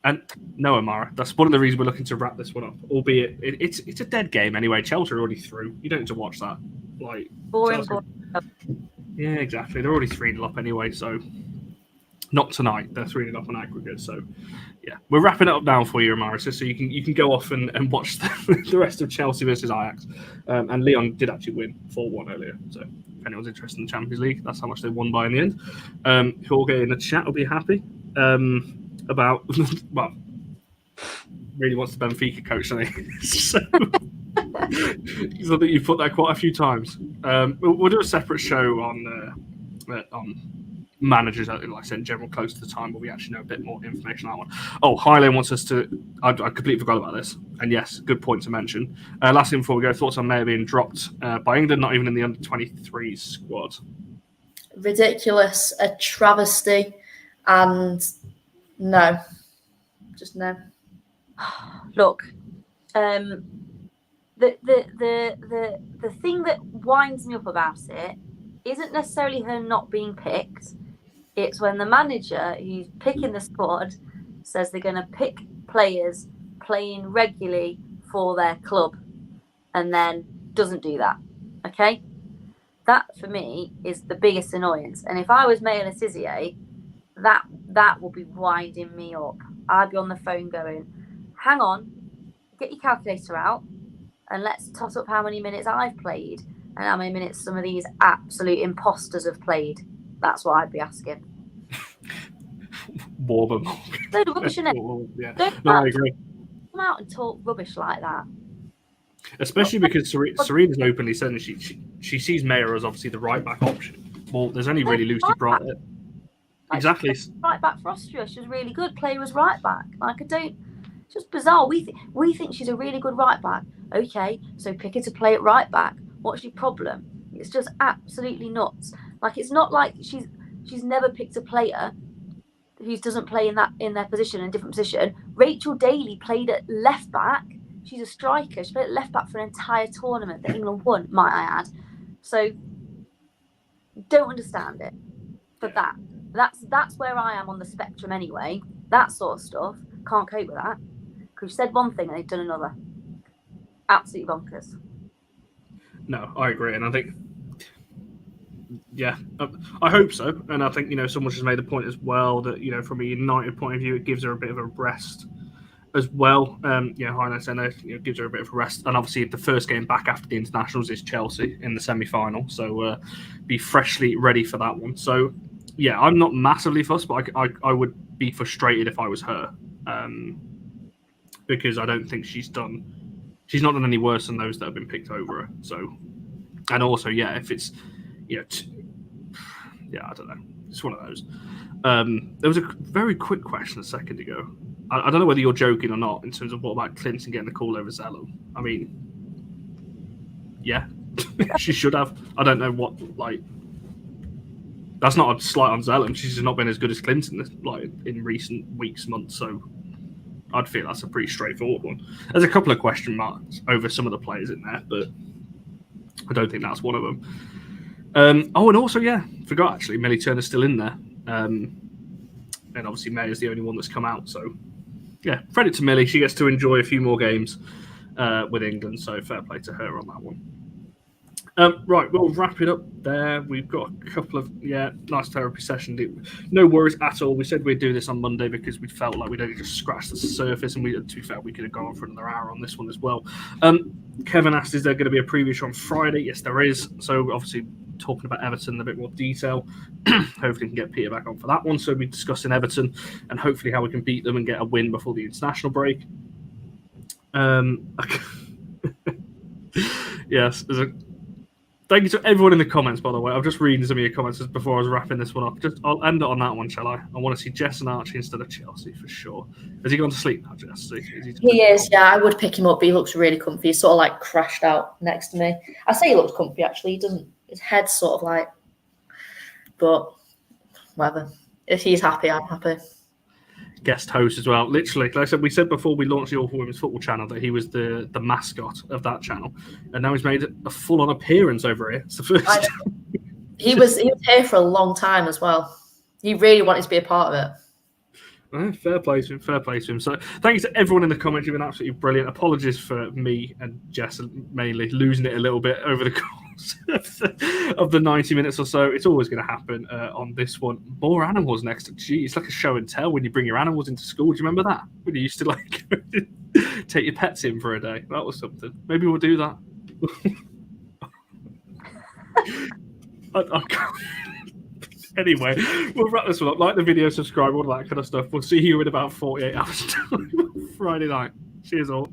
Speaker 1: And no, Amara, that's one of the reasons we're looking to wrap this one up. Albeit it's a dead game anyway. Chelsea are already through. You don't need to watch that. Like
Speaker 2: boring.
Speaker 1: Yeah, exactly. They're already 3-0 up anyway, so not tonight. They're 3-0 up on aggregate. So yeah, we're wrapping it up now for you, Amara, so you can go off and watch the rest of Chelsea versus Ajax. And Leon did actually win 4-1 earlier. So if anyone's interested in the Champions League, that's how much they won by in the end. Jorge in the chat will be happy about well, really wants the Benfica coach, doesn't he? So I think you've put that quite a few times. We'll do a separate show on managers, like I said, in general, close to the time where we actually know a bit more information on that one. Oh, Highland wants us to. I completely forgot about this. And yes, good point to mention. Last thing before we go, thoughts on Mayer being dropped by England, not even in the under-23 squad.
Speaker 3: Ridiculous, a travesty, and no, just no.
Speaker 2: Look, the thing that winds me up about it isn't necessarily her not being picked. It's when the manager who's picking the squad says they're going to pick players playing regularly for their club and then doesn't do that. Okay? That, for me, is the biggest annoyance. And if I was Mayor Letizier, that would be winding me up. I'd be on the phone going, hang on, get your calculator out and let's toss up how many minutes I've played and how many minutes some of these absolute imposters have played. That's what I'd be asking.
Speaker 1: Load
Speaker 2: of rubbish, innit?
Speaker 1: Yeah. I agree.
Speaker 2: Come out and talk rubbish like that.
Speaker 1: Especially because Serena's openly said she sees Mayer as obviously the right back option. Well, there's only really Lucy brought it. Exactly.
Speaker 2: Right back for Austria. She was really good. Player was right back. It's just bizarre. We think she's a really good right back. Okay, so pick her to play at right back. What's your problem? It's just absolutely nuts. Like, it's not like she's never picked a player who doesn't play in their position, in a different position. Rachel Daly played at left back. She's a striker. She played at left back for an entire tournament that England won, might I add. So don't understand it for that. That's where I am on the spectrum anyway. That sort of stuff. Can't cope with that. Because you said one thing and they've done another. Absolutely bonkers.
Speaker 1: No, I agree, and I think, yeah, I hope so. And I think, someone just made the point as well that, from a United point of view, it gives her a bit of a rest as well. High Center gives her a bit of a rest, and obviously the first game back after the internationals is Chelsea in the semi-final, so be freshly ready for that one. So yeah, I'm not massively fussed, but I would be frustrated if I was her, because I don't think she's not done any worse than those that have been picked over her. So, and also, yeah, if it's I don't know, it's one of those. There was a very quick question a second ago. I don't know whether you're joking or not in terms of what about Clinton getting the call over Zelem. I mean, yeah, she should have. I don't know what, that's not a slight on Zelem. She's just not been as good as Clinton in recent weeks, months. So I'd feel that's a pretty straightforward one. There's a couple of question marks over some of the players in there, but I don't think that's one of them. And also, forgot actually, Millie Turner's still in there. And obviously Mayer's the only one that's come out. So, yeah, credit to Millie. She gets to enjoy a few more games with England, so fair play to her on that one. Right, we'll wrap it up there. We've got a couple of, nice therapy sessions. No worries at all. We said we'd do this on Monday because we felt like we'd only just scratched the surface, and to be fair, we could have gone on for another hour on this one as well. Kevin asked, is there going to be a preview show on Friday? Yes, there is. So, obviously, talking about Everton in a bit more detail. Hopefully we can get Peter back on for that one. So we'll be discussing Everton and hopefully how we can beat them and get a win before the international break. Yes. Thank you to everyone in the comments, by the way. I'm just reading some of your comments before I was wrapping this one up. I'll end it on that one, shall I? I want to see Jess and Archie instead of Chelsea for sure. Has he gone to sleep now, Jess?
Speaker 3: He is, yeah. I would pick him up, but he looks really comfy. He's sort of crashed out next to me. I say he looks comfy, actually. He doesn't. His head's sort of but whatever. If he's happy, I'm happy.
Speaker 1: Guest host as well. Literally, like I said, we said before we launched the All for Women's Football channel that he was the mascot of that channel, and now he's made a full-on appearance over here. It's the first.
Speaker 3: He was here for a long time as well. He really wanted to be a part of it.
Speaker 1: Fair play to him. So thank you to everyone in the comments. You've been absolutely brilliant. Apologies for me and Jess mainly losing it a little bit over the course of the 90 minutes or so. It's always going to happen on this one. More animals next. Gee, it's like a show and tell when you bring your animals into school. Do you remember that? When you used to take your pets in for a day? That was something. Maybe we'll do that. I can't. Anyway, we'll wrap this one up. Like the video, subscribe, all that kind of stuff. We'll see you in about 48 hours Friday night. Cheers all.